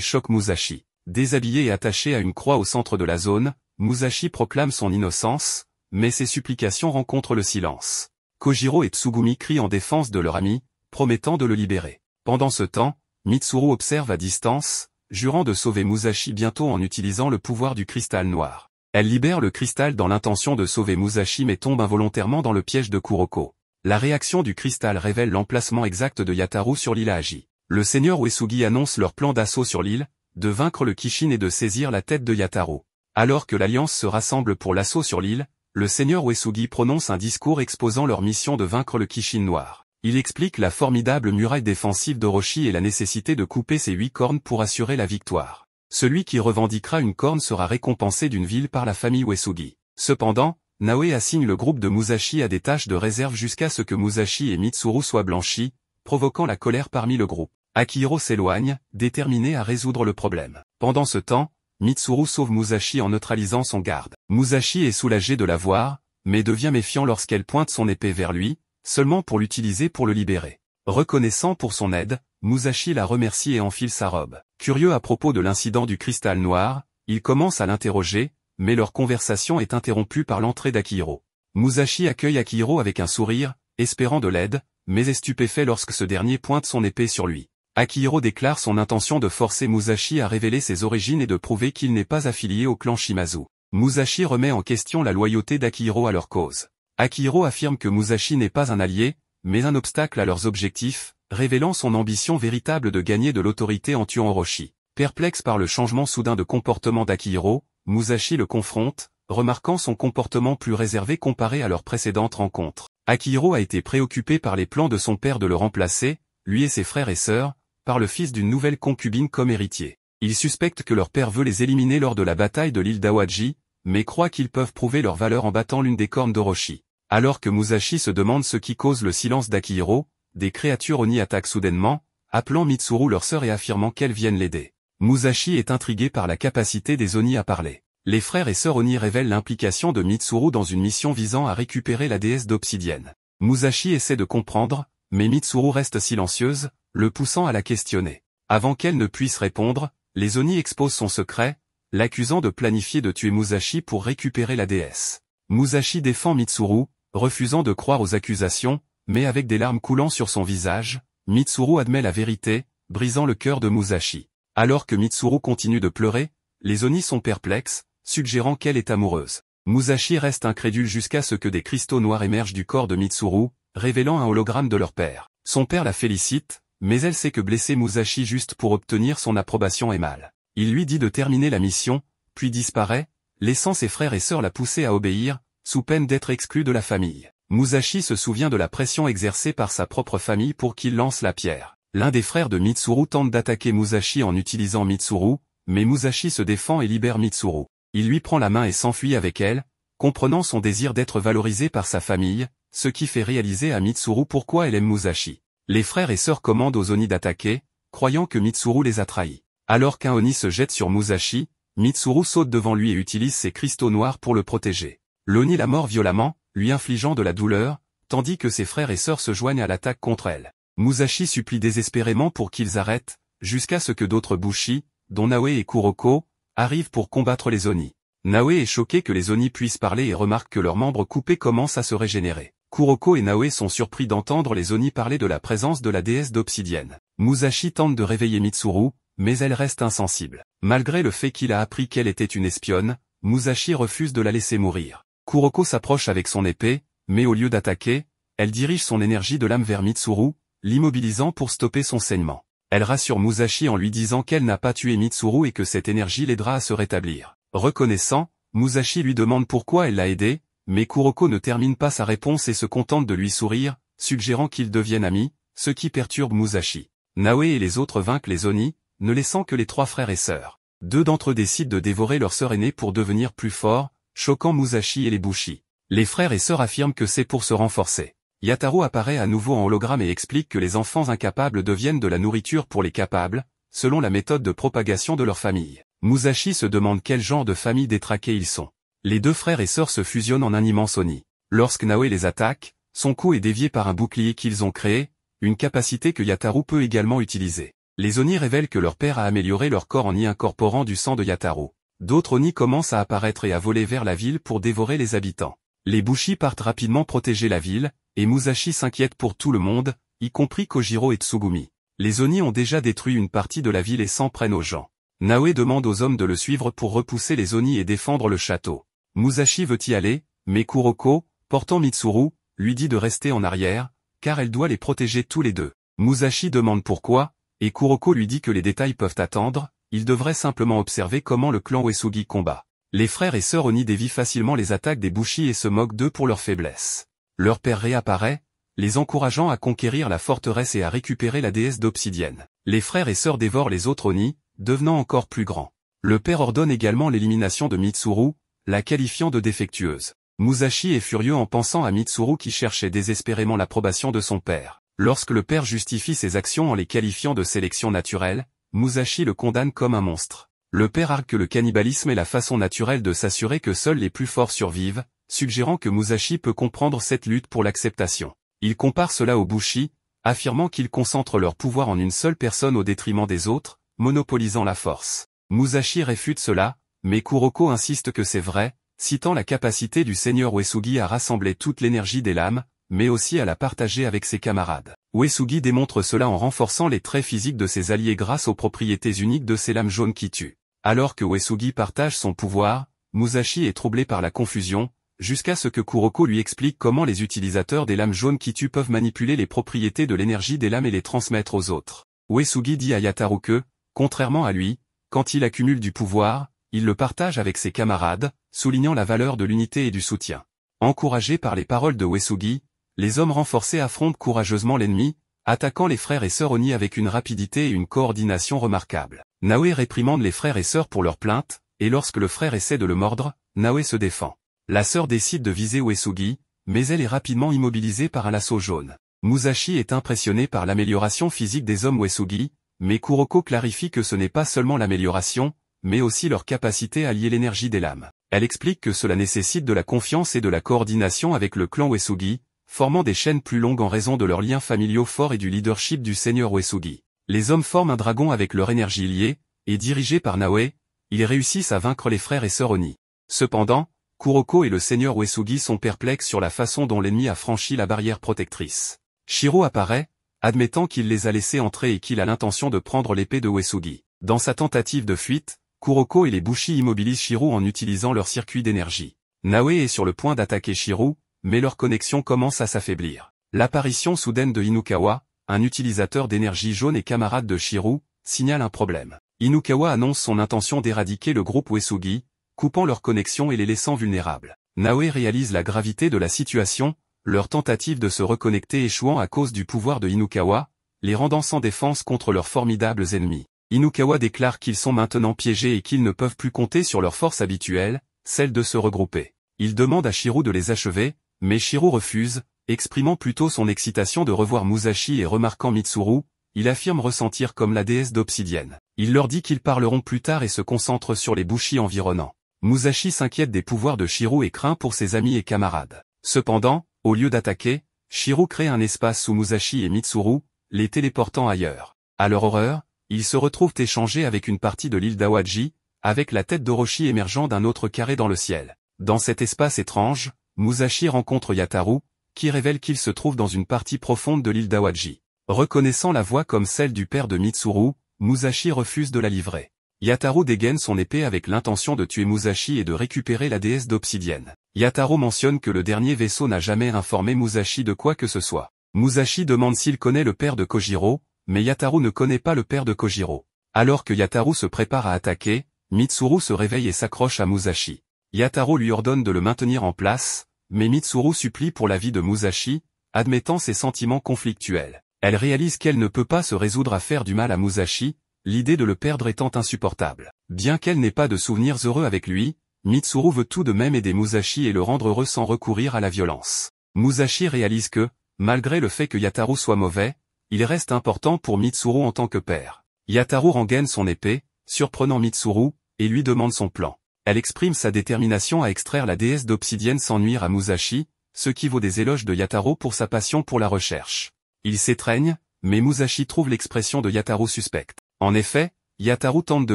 choque Musashi. Déshabillé et attaché à une croix au centre de la zone, Musashi proclame son innocence, mais ses supplications rencontrent le silence. Kojiro et Tsugumi crient en défense de leur ami, promettant de le libérer. Pendant ce temps, Mitsuru observe à distance, jurant de sauver Musashi bientôt en utilisant le pouvoir du cristal noir. Elle libère le cristal dans l'intention de sauver Musashi mais tombe involontairement dans le piège de Kuroko. La réaction du cristal révèle l'emplacement exact de Yataru sur l'île Aji. Le seigneur Uesugi annonce leur plan d'assaut sur l'île, de vaincre le Kishin et de saisir la tête de Yataru. Alors que l'Alliance se rassemble pour l'assaut sur l'île, le seigneur Uesugi prononce un discours exposant leur mission de vaincre le Kishin noir. Il explique la formidable muraille défensive d'Orochi et la nécessité de couper ses 8 cornes pour assurer la victoire. Celui qui revendiquera une corne sera récompensé d'une ville par la famille Uesugi. Cependant, Naoe assigne le groupe de Musashi à des tâches de réserve jusqu'à ce que Musashi et Mitsuru soient blanchis, provoquant la colère parmi le groupe. Akihiro s'éloigne, déterminé à résoudre le problème. Pendant ce temps, Mitsuru sauve Musashi en neutralisant son garde. Musashi est soulagé de la voir, mais devient méfiant lorsqu'elle pointe son épée vers lui, seulement pour l'utiliser pour le libérer. Reconnaissant pour son aide, Musashi la remercie et enfile sa robe. Curieux à propos de l'incident du cristal noir, il commence à l'interroger, mais leur conversation est interrompue par l'entrée d'Akihiro. Musashi accueille Akihiro avec un sourire, espérant de l'aide, mais est stupéfait lorsque ce dernier pointe son épée sur lui. Akihiro déclare son intention de forcer Musashi à révéler ses origines et de prouver qu'il n'est pas affilié au clan Shimazu. Musashi remet en question la loyauté d'Akihiro à leur cause. Akihiro affirme que Musashi n'est pas un allié, mais un obstacle à leurs objectifs, révélant son ambition véritable de gagner de l'autorité en tuant Orochi. Perplexe par le changement soudain de comportement d'Akihiro, Musashi le confronte, remarquant son comportement plus réservé comparé à leur précédente rencontre. Akihiro a été préoccupé par les plans de son père de le remplacer, lui et ses frères et sœurs, par le fils d'une nouvelle concubine comme héritier. Il suspecte que leur père veut les éliminer lors de la bataille de l'île d'Awaji, mais croit qu'ils peuvent prouver leur valeur en battant l'une des cornes d'Orochi. Alors que Musashi se demande ce qui cause le silence d'Akihiro, des créatures Oni attaquent soudainement, appelant Mitsuru leur sœur et affirmant qu'elles viennent l'aider. Musashi est intrigué par la capacité des Oni à parler. Les frères et sœurs Oni révèlent l'implication de Mitsuru dans une mission visant à récupérer la déesse d'obsidienne. Musashi essaie de comprendre, mais Mitsuru reste silencieuse, le poussant à la questionner. Avant qu'elle ne puisse répondre, les Oni exposent son secret, l'accusant de planifier de tuer Musashi pour récupérer la déesse. Musashi défend Mitsuru, refusant de croire aux accusations, mais avec des larmes coulant sur son visage, Mitsuru admet la vérité, brisant le cœur de Musashi. Alors que Mitsuru continue de pleurer, les Oni sont perplexes, suggérant qu'elle est amoureuse. Musashi reste incrédule jusqu'à ce que des cristaux noirs émergent du corps de Mitsuru, révélant un hologramme de leur père. Son père la félicite, mais elle sait que blesser Musashi juste pour obtenir son approbation est mal. Il lui dit de terminer la mission, puis disparaît, laissant ses frères et sœurs la pousser à obéir, sous peine d'être exclus de la famille. Musashi se souvient de la pression exercée par sa propre famille pour qu'il lance la pierre. L'un des frères de Mitsuru tente d'attaquer Musashi en utilisant Mitsuru, mais Musashi se défend et libère Mitsuru. Il lui prend la main et s'enfuit avec elle, comprenant son désir d'être valorisé par sa famille, ce qui fait réaliser à Mitsuru pourquoi elle aime Musashi. Les frères et sœurs commandent aux Oni d'attaquer, croyant que Mitsuru les a trahis. Alors qu'un Oni se jette sur Musashi, Mitsuru saute devant lui et utilise ses cristaux noirs pour le protéger. L'Oni la mord violemment, lui infligeant de la douleur, tandis que ses frères et sœurs se joignent à l'attaque contre elle. Musashi supplie désespérément pour qu'ils arrêtent, jusqu'à ce que d'autres Bushi, dont Naoe et Kuroko, arrivent pour combattre les Oni. Naoe est choqué que les Oni puissent parler et remarque que leurs membres coupés commencent à se régénérer. Kuroko et Naoe sont surpris d'entendre les Oni parler de la présence de la déesse d'obsidienne. Musashi tente de réveiller Mitsuru, mais elle reste insensible. Malgré le fait qu'il a appris qu'elle était une espionne, Musashi refuse de la laisser mourir. Kuroko s'approche avec son épée, mais au lieu d'attaquer, elle dirige son énergie de lame vers Mitsuru, l'immobilisant pour stopper son saignement. Elle rassure Musashi en lui disant qu'elle n'a pas tué Mitsuru et que cette énergie l'aidera à se rétablir. Reconnaissant, Musashi lui demande pourquoi elle l'a aidé, mais Kuroko ne termine pas sa réponse et se contente de lui sourire, suggérant qu'ils deviennent amis, ce qui perturbe Musashi. Naoe et les autres vainquent les Oni, ne laissant que les 3 frères et sœurs. 2 d'entre eux décident de dévorer leur sœur aînée pour devenir plus forts, choquant Musashi et les Bushi. Les frères et sœurs affirment que c'est pour se renforcer. Yataru apparaît à nouveau en hologramme et explique que les enfants incapables deviennent de la nourriture pour les capables, selon la méthode de propagation de leur famille. Musashi se demande quel genre de famille détraquée ils sont. Les 2 frères et sœurs se fusionnent en un immense Oni. Lorsque Naoe les attaque, son coup est dévié par un bouclier qu'ils ont créé, une capacité que Yataru peut également utiliser. Les Oni révèlent que leur père a amélioré leur corps en y incorporant du sang de Yataru. D'autres Oni commencent à apparaître et à voler vers la ville pour dévorer les habitants. Les Bushi partent rapidement protéger la ville, et Musashi s'inquiète pour tout le monde, y compris Kojiro et Tsugumi. Les Oni ont déjà détruit une partie de la ville et s'en prennent aux gens. Naoe demande aux hommes de le suivre pour repousser les Oni et défendre le château. Musashi veut y aller, mais Kuroko, portant Mitsuru, lui dit de rester en arrière, car elle doit les protéger tous les deux. Musashi demande pourquoi, et Kuroko lui dit que les détails peuvent attendre, il devrait simplement observer comment le clan Uesugi combat. Les frères et sœurs Oni dévient facilement les attaques des Bushi et se moquent d'eux pour leur faiblesse. Leur père réapparaît, les encourageant à conquérir la forteresse et à récupérer la déesse d'obsidienne. Les frères et sœurs dévorent les autres Oni, devenant encore plus grands. Le père ordonne également l'élimination de Mitsuru, la qualifiant de défectueuse. Musashi est furieux en pensant à Mitsuru qui cherchait désespérément l'approbation de son père. Lorsque le père justifie ses actions en les qualifiant de sélection naturelle, Musashi le condamne comme un monstre. Le père argue que le cannibalisme est la façon naturelle de s'assurer que seuls les plus forts survivent, suggérant que Musashi peut comprendre cette lutte pour l'acceptation. Il compare cela aux Bushi, affirmant qu'ils concentrent leur pouvoir en une seule personne au détriment des autres, monopolisant la force. Musashi réfute cela, mais Kuroko insiste que c'est vrai, citant la capacité du seigneur Uesugi à rassembler toute l'énergie des lames, mais aussi à la partager avec ses camarades. Uesugi démontre cela en renforçant les traits physiques de ses alliés grâce aux propriétés uniques de ces lames jaunes qui tuent. Alors que Uesugi partage son pouvoir, Musashi est troublé par la confusion, jusqu'à ce que Kuroko lui explique comment les utilisateurs des lames jaunes qui tuent peuvent manipuler les propriétés de l'énergie des lames et les transmettre aux autres. Uesugi dit à Yataru que, contrairement à lui, quand il accumule du pouvoir, il le partage avec ses camarades, soulignant la valeur de l'unité et du soutien. Encouragés par les paroles de Uesugi, les hommes renforcés affrontent courageusement l'ennemi, attaquant les frères et sœurs Oni avec une rapidité et une coordination remarquables. Naoe réprimande les frères et sœurs pour leurs plaintes, et lorsque le frère essaie de le mordre, Naoe se défend. La sœur décide de viser Uesugi, mais elle est rapidement immobilisée par un lasso jaune. Musashi est impressionné par l'amélioration physique des hommes Uesugi, mais Kuroko clarifie que ce n'est pas seulement l'amélioration, mais aussi leur capacité à lier l'énergie des lames. Elle explique que cela nécessite de la confiance et de la coordination avec le clan Uesugi, formant des chaînes plus longues en raison de leurs liens familiaux forts et du leadership du seigneur Uesugi. Les hommes forment un dragon avec leur énergie liée, et dirigés par Naoe, ils réussissent à vaincre les frères et sœurs Oni. Cependant, Kuroko et le seigneur Uesugi sont perplexes sur la façon dont l'ennemi a franchi la barrière protectrice. Shiro apparaît, admettant qu'il les a laissés entrer et qu'il a l'intention de prendre l'épée de Uesugi. Dans sa tentative de fuite, Kuroko et les Bushi immobilisent Shiro en utilisant leur circuit d'énergie. Naoe est sur le point d'attaquer Shiro, mais leur connexion commence à s'affaiblir. L'apparition soudaine de Inukawa, un utilisateur d'énergie jaune et camarade de Shiro, signale un problème. Inukawa annonce son intention d'éradiquer le groupe Uesugi, coupant leur connexion et les laissant vulnérables. Naoe réalise la gravité de la situation, leur tentative de se reconnecter échouant à cause du pouvoir de Inukawa, les rendant sans défense contre leurs formidables ennemis. Inukawa déclare qu'ils sont maintenant piégés et qu'ils ne peuvent plus compter sur leur force habituelle, celle de se regrouper. Il demande à Shiro de les achever, mais Shiro refuse, exprimant plutôt son excitation de revoir Musashi et remarquant Mitsuru, il affirme ressentir comme la déesse d'obsidienne. Il leur dit qu'ils parleront plus tard et se concentre sur les Bushi environnants. Musashi s'inquiète des pouvoirs de Shiro et craint pour ses amis et camarades. Cependant, au lieu d'attaquer, Shiro crée un espace sous Musashi et Mitsuru, les téléportant ailleurs. À leur horreur, ils se retrouvent échangés avec une partie de l'île d'Awaji, avec la tête d'Orochi émergeant d'un autre carré dans le ciel. Dans cet espace étrange, Musashi rencontre Yataru, qui révèle qu'il se trouve dans une partie profonde de l'île d'Awaji. Reconnaissant la voix comme celle du père de Mitsuru, Musashi refuse de la livrer. Yataru dégaine son épée avec l'intention de tuer Musashi et de récupérer la déesse d'obsidienne. Yataru mentionne que le dernier vaisseau n'a jamais informé Musashi de quoi que ce soit. Musashi demande s'il connaît le père de Kojiro, mais Yataru ne connaît pas le père de Kojiro. Alors que Yataru se prépare à attaquer, Mitsuru se réveille et s'accroche à Musashi. Yataru lui ordonne de le maintenir en place, mais Mitsuru supplie pour la vie de Musashi, admettant ses sentiments conflictuels. Elle réalise qu'elle ne peut pas se résoudre à faire du mal à Musashi, l'idée de le perdre étant insupportable. Bien qu'elle n'ait pas de souvenirs heureux avec lui, Mitsuru veut tout de même aider Musashi et le rendre heureux sans recourir à la violence. Musashi réalise que, malgré le fait que Yataru soit mauvais, il reste important pour Mitsuru en tant que père. Yataru rengaine son épée, surprenant Mitsuru, et lui demande son plan. Elle exprime sa détermination à extraire la déesse d'obsidienne sans nuire à Musashi, ce qui vaut des éloges de Yataro pour sa passion pour la recherche. Il s'étreigne, mais Musashi trouve l'expression de Yataro suspecte. En effet, Yataro tente de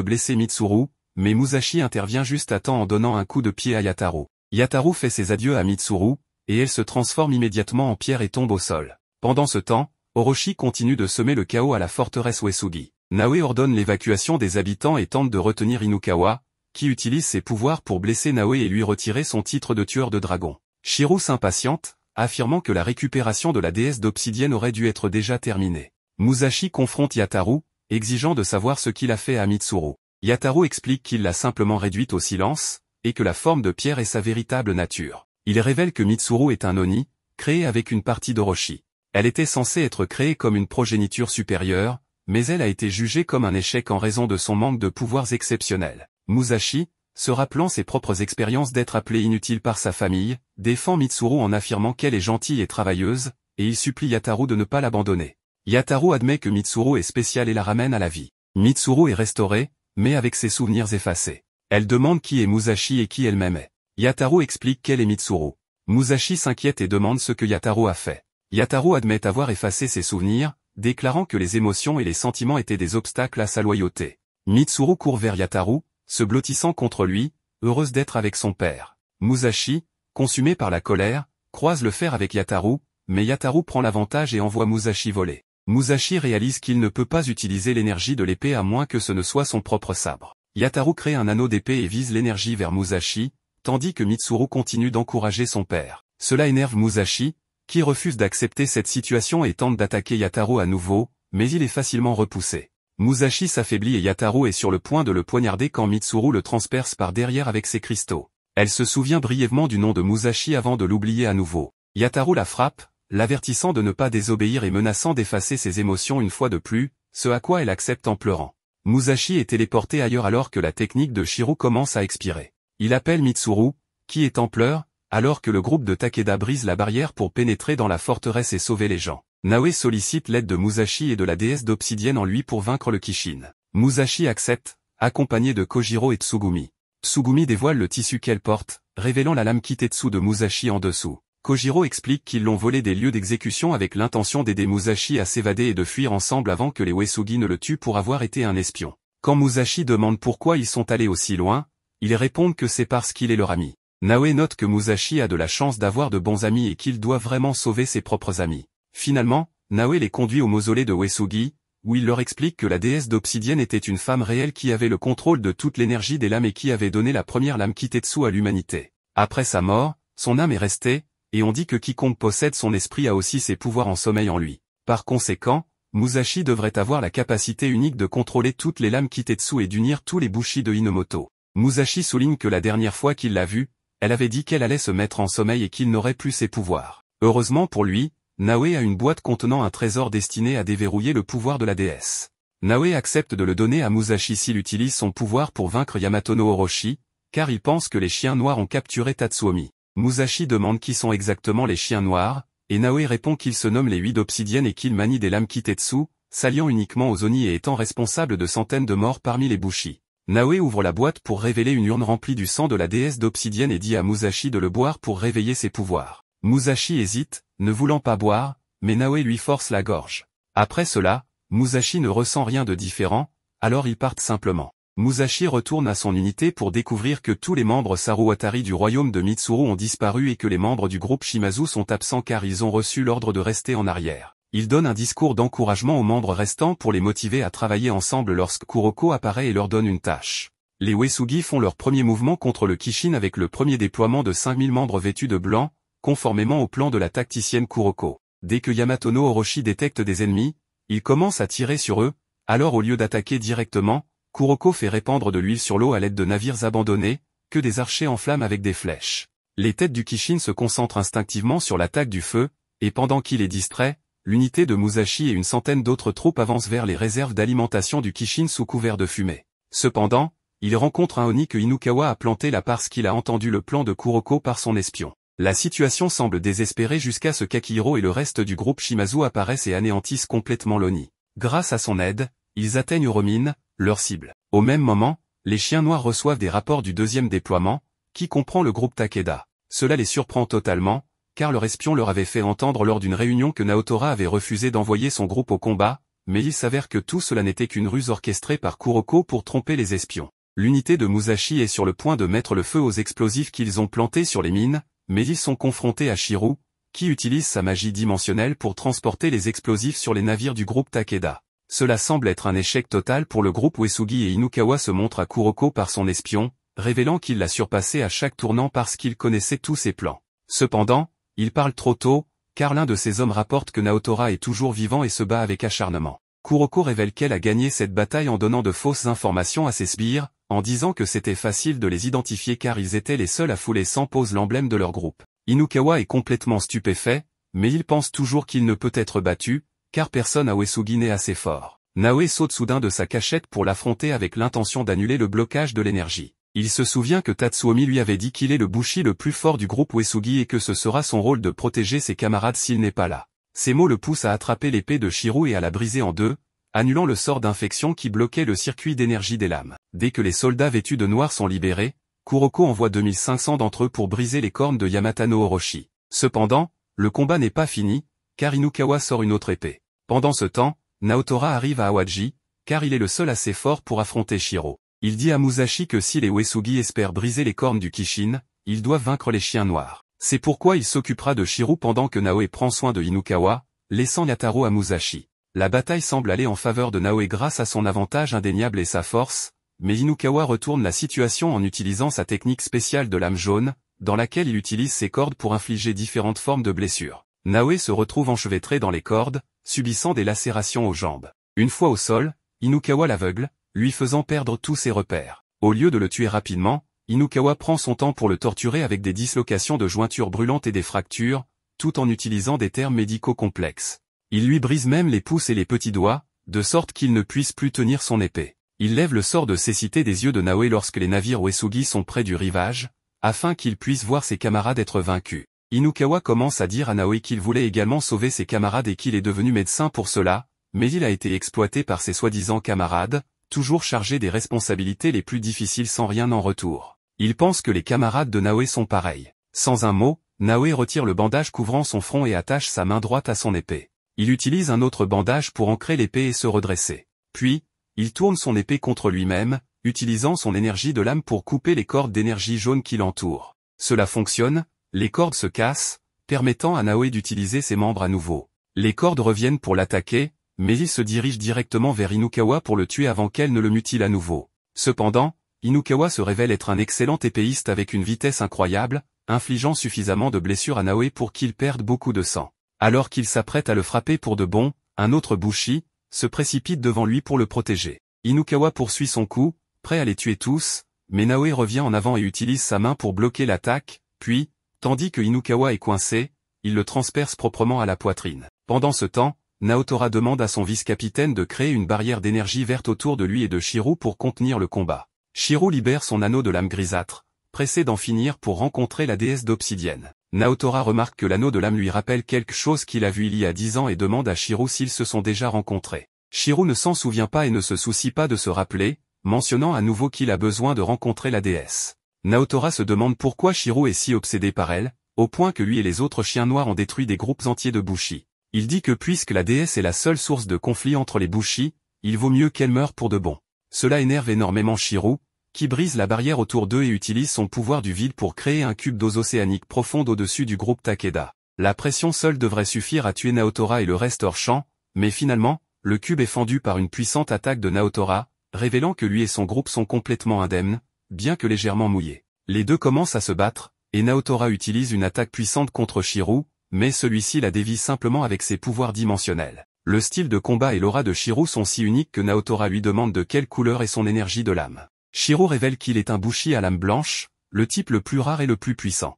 blesser Mitsuru, mais Musashi intervient juste à temps en donnant un coup de pied à Yataro. Yataro fait ses adieux à Mitsuru, et elle se transforme immédiatement en pierre et tombe au sol. Pendant ce temps, Orochi continue de semer le chaos à la forteresse Uesugi. Naoe ordonne l'évacuation des habitants et tente de retenir Inukawa, qui utilise ses pouvoirs pour blesser Naoe et lui retirer son titre de tueur de dragons. Shiro s'impatiente, affirmant que la récupération de la déesse d'obsidienne aurait dû être déjà terminée. Musashi confronte Yataro, exigeant de savoir ce qu'il a fait à Mitsuru. Yataro explique qu'il l'a simplement réduite au silence, et que la forme de pierre est sa véritable nature. Il révèle que Mitsuru est un Oni, créé avec une partie d'Orochi. Elle était censée être créée comme une progéniture supérieure, mais elle a été jugée comme un échec en raison de son manque de pouvoirs exceptionnels. Musashi, se rappelant ses propres expériences d'être appelée inutile par sa famille, défend Mitsuru en affirmant qu'elle est gentille et travailleuse, et il supplie Yataro de ne pas l'abandonner. Yataro admet que Mitsuru est spéciale et la ramène à la vie. Mitsuru est restaurée, mais avec ses souvenirs effacés. Elle demande qui est Musashi et qui elle-même est. Yataro explique qu'elle est Mitsuru. Musashi s'inquiète et demande ce que Yataro a fait. Yataro admet avoir effacé ses souvenirs, déclarant que les émotions et les sentiments étaient des obstacles à sa loyauté. Mitsuru court vers Yataro, se blottissant contre lui, heureuse d'être avec son père. Musashi, consumé par la colère, croise le fer avec Yataro, mais Yataro prend l'avantage et envoie Musashi voler. Musashi réalise qu'il ne peut pas utiliser l'énergie de l'épée à moins que ce ne soit son propre sabre. Yataro crée un anneau d'épée et vise l'énergie vers Musashi, tandis que Mitsuru continue d'encourager son père. Cela énerve Musashi, qui refuse d'accepter cette situation et tente d'attaquer Yataro à nouveau, mais il est facilement repoussé. Musashi s'affaiblit et Yataro est sur le point de le poignarder quand Mitsuru le transperce par derrière avec ses cristaux. Elle se souvient brièvement du nom de Musashi avant de l'oublier à nouveau. Yataro la frappe, l'avertissant de ne pas désobéir et menaçant d'effacer ses émotions une fois de plus, ce à quoi elle accepte en pleurant. Musashi est téléporté ailleurs alors que la technique de Shiro commence à expirer. Il appelle Mitsuru, qui est en pleurs, alors que le groupe de Takeda brise la barrière pour pénétrer dans la forteresse et sauver les gens. Naoe sollicite l'aide de Musashi et de la déesse d'obsidienne en lui pour vaincre le Kishin. Musashi accepte, accompagné de Kojiro et Tsugumi. Tsugumi dévoile le tissu qu'elle porte, révélant la lame Kitetsu de Musashi en dessous. Kojiro explique qu'ils l'ont volé des lieux d'exécution avec l'intention d'aider Musashi à s'évader et de fuir ensemble avant que les Uesugi ne le tuent pour avoir été un espion. Quand Musashi demande pourquoi ils sont allés aussi loin, ils répondent que c'est parce qu'il est leur ami. Naoe note que Musashi a de la chance d'avoir de bons amis et qu'il doit vraiment sauver ses propres amis. Finalement, Naoe les conduit au mausolée de Uesugi, où il leur explique que la déesse d'obsidienne était une femme réelle qui avait le contrôle de toute l'énergie des lames et qui avait donné la première lame Kitetsu à l'humanité. Après sa mort, son âme est restée, et on dit que quiconque possède son esprit a aussi ses pouvoirs en sommeil en lui. Par conséquent, Musashi devrait avoir la capacité unique de contrôler toutes les lames Kitetsu et d'unir tous les bushi de Hinomoto. Musashi souligne que la dernière fois qu'il l'a vue, elle avait dit qu'elle allait se mettre en sommeil et qu'il n'aurait plus ses pouvoirs. Heureusement pour lui, Naoe a une boîte contenant un trésor destiné à déverrouiller le pouvoir de la déesse. Naoe accepte de le donner à Musashi s'il utilise son pouvoir pour vaincre Yamato no Orochi, car il pense que les chiens noirs ont capturé Tatsuomi. Musashi demande qui sont exactement les chiens noirs, et Naoe répond qu'ils se nomment les 8 d'obsidienne et qu'ils manient des lames Kitetsu, s'alliant uniquement aux Oni et étant responsables de centaines de morts parmi les bushi. Naoe ouvre la boîte pour révéler une urne remplie du sang de la déesse d'obsidienne et dit à Musashi de le boire pour réveiller ses pouvoirs. Musashi hésite, ne voulant pas boire, mais Naoe lui force la gorge. Après cela, Musashi ne ressent rien de différent, alors ils partent simplement. Musashi retourne à son unité pour découvrir que tous les membres Saruwatari du royaume de Mitsuru ont disparu et que les membres du groupe Shimazu sont absents car ils ont reçu l'ordre de rester en arrière. Il donne un discours d'encouragement aux membres restants pour les motiver à travailler ensemble lorsque Kuroko apparaît et leur donne une tâche. Les Uesugi font leur premier mouvement contre le Kishin avec le premier déploiement de 5000 membres vêtus de blanc, conformément au plan de la tacticienne Kuroko. Dès que Yamato no Orochi détecte des ennemis, il commence à tirer sur eux, alors au lieu d'attaquer directement, Kuroko fait répandre de l'huile sur l'eau à l'aide de navires abandonnés, que des archers enflamment avec des flèches. Les têtes du Kishin se concentrent instinctivement sur l'attaque du feu, et pendant qu'il est distrait, l'unité de Musashi et une centaine d'autres troupes avancent vers les réserves d'alimentation du Kishin sous couvert de fumée. Cependant, il rencontre un Oni que Inukawa a planté là parce qu'il a entendu le plan de Kuroko par son espion. La situation semble désespérée jusqu'à ce qu'Akihiro et le reste du groupe Shimazu apparaissent et anéantissent complètement l'Oni. Grâce à son aide, ils atteignent Uromine, leur cible. Au même moment, les chiens noirs reçoivent des rapports du deuxième déploiement, qui comprend le groupe Takeda. Cela les surprend totalement, car leur espion leur avait fait entendre lors d'une réunion que Naotora avait refusé d'envoyer son groupe au combat, mais il s'avère que tout cela n'était qu'une ruse orchestrée par Kuroko pour tromper les espions. L'unité de Musashi est sur le point de mettre le feu aux explosifs qu'ils ont plantés sur les mines, mais ils sont confrontés à Shiro, qui utilise sa magie dimensionnelle pour transporter les explosifs sur les navires du groupe Takeda. Cela semble être un échec total pour le groupe Uesugi et Inukawa se montre à Kuroko par son espion, révélant qu'il l'a surpassé à chaque tournant parce qu'il connaissait tous ses plans. Cependant, il parle trop tôt, car l'un de ses hommes rapporte que Naotora est toujours vivant et se bat avec acharnement. Kuroko révèle qu'elle a gagné cette bataille en donnant de fausses informations à ses sbires, en disant que c'était facile de les identifier car ils étaient les seuls à fouler sans pause l'emblème de leur groupe. Inukawa est complètement stupéfait, mais il pense toujours qu'il ne peut être battu, car personne à Uesugi n'est assez fort. Naoe saute soudain de sa cachette pour l'affronter avec l'intention d'annuler le blocage de l'énergie. Il se souvient que Tatsuomi lui avait dit qu'il est le bushi le plus fort du groupe Uesugi et que ce sera son rôle de protéger ses camarades s'il n'est pas là. Ces mots le poussent à attraper l'épée de Shiro et à la briser en deux, annulant le sort d'infection qui bloquait le circuit d'énergie des lames. Dès que les soldats vêtus de noir sont libérés, Kuroko envoie 2500 d'entre eux pour briser les cornes de Yamata no Orochi. Cependant, le combat n'est pas fini, car Inukawa sort une autre épée. Pendant ce temps, Naotora arrive à Awaji, car il est le seul assez fort pour affronter Shiro. Il dit à Musashi que si les Uesugi espèrent briser les cornes du Kishin, ils doivent vaincre les chiens noirs. C'est pourquoi il s'occupera de Shiro pendant que Naoe prend soin de Inukawa, laissant Yataro à Musashi. La bataille semble aller en faveur de Naoe grâce à son avantage indéniable et sa force, mais Inukawa retourne la situation en utilisant sa technique spéciale de lame jaune, dans laquelle il utilise ses cordes pour infliger différentes formes de blessures. Naoe se retrouve enchevêtré dans les cordes, subissant des lacérations aux jambes. Une fois au sol, Inukawa l'aveugle, lui faisant perdre tous ses repères. Au lieu de le tuer rapidement, Inukawa prend son temps pour le torturer avec des dislocations de jointures brûlantes et des fractures, tout en utilisant des termes médicaux complexes. Il lui brise même les pouces et les petits doigts, de sorte qu'il ne puisse plus tenir son épée. Il lève le sort de cécité des yeux de Naoe lorsque les navires Uesugi sont près du rivage, afin qu'il puisse voir ses camarades être vaincus. Inukawa commence à dire à Naoe qu'il voulait également sauver ses camarades et qu'il est devenu médecin pour cela, mais il a été exploité par ses soi-disant camarades, toujours chargés des responsabilités les plus difficiles sans rien en retour. Il pense que les camarades de Naoe sont pareils. Sans un mot, Naoe retire le bandage couvrant son front et attache sa main droite à son épée. Il utilise un autre bandage pour ancrer l'épée et se redresser. Puis, il tourne son épée contre lui-même, utilisant son énergie de lame pour couper les cordes d'énergie jaune qui l'entourent. Cela fonctionne, les cordes se cassent, permettant à Naoe d'utiliser ses membres à nouveau. Les cordes reviennent pour l'attaquer, mais il se dirige directement vers Inukawa pour le tuer avant qu'elle ne le mutile à nouveau. Cependant, Inukawa se révèle être un excellent épéiste avec une vitesse incroyable, infligeant suffisamment de blessures à Naoe pour qu'il perde beaucoup de sang. Alors qu'il s'apprête à le frapper pour de bon, un autre bushi se précipite devant lui pour le protéger. Inukawa poursuit son coup, prêt à les tuer tous, mais Naoe revient en avant et utilise sa main pour bloquer l'attaque, puis, tandis que Inukawa est coincé, il le transperce proprement à la poitrine. Pendant ce temps, Naotora demande à son vice-capitaine de créer une barrière d'énergie verte autour de lui et de Shiro pour contenir le combat. Shiro libère son anneau de lame grisâtre, pressé d'en finir pour rencontrer la déesse d'obsidienne. Naotora remarque que l'anneau de lame lui rappelle quelque chose qu'il a vu il y a 10 ans et demande à Shiro s'ils se sont déjà rencontrés. Shiro ne s'en souvient pas et ne se soucie pas de se rappeler, mentionnant à nouveau qu'il a besoin de rencontrer la déesse. Naotora se demande pourquoi Shiro est si obsédé par elle, au point que lui et les autres chiens noirs ont détruit des groupes entiers de bushi. Il dit que puisque la déesse est la seule source de conflit entre les bushi, il vaut mieux qu'elle meure pour de bon. Cela énerve énormément Shiro, qui brise la barrière autour d'eux et utilise son pouvoir du vide pour créer un cube d'eau océanique profonde au-dessus du groupe Takeda. La pression seule devrait suffire à tuer Naotora et le reste hors champ, mais finalement, le cube est fendu par une puissante attaque de Naotora, révélant que lui et son groupe sont complètement indemnes, bien que légèrement mouillés. Les deux commencent à se battre, et Naotora utilise une attaque puissante contre Shiro, mais celui-ci la dévie simplement avec ses pouvoirs dimensionnels. Le style de combat et l'aura de Shiro sont si uniques que Naotora lui demande de quelle couleur est son énergie de lame. Shiro révèle qu'il est un bushi à lame blanche, le type le plus rare et le plus puissant.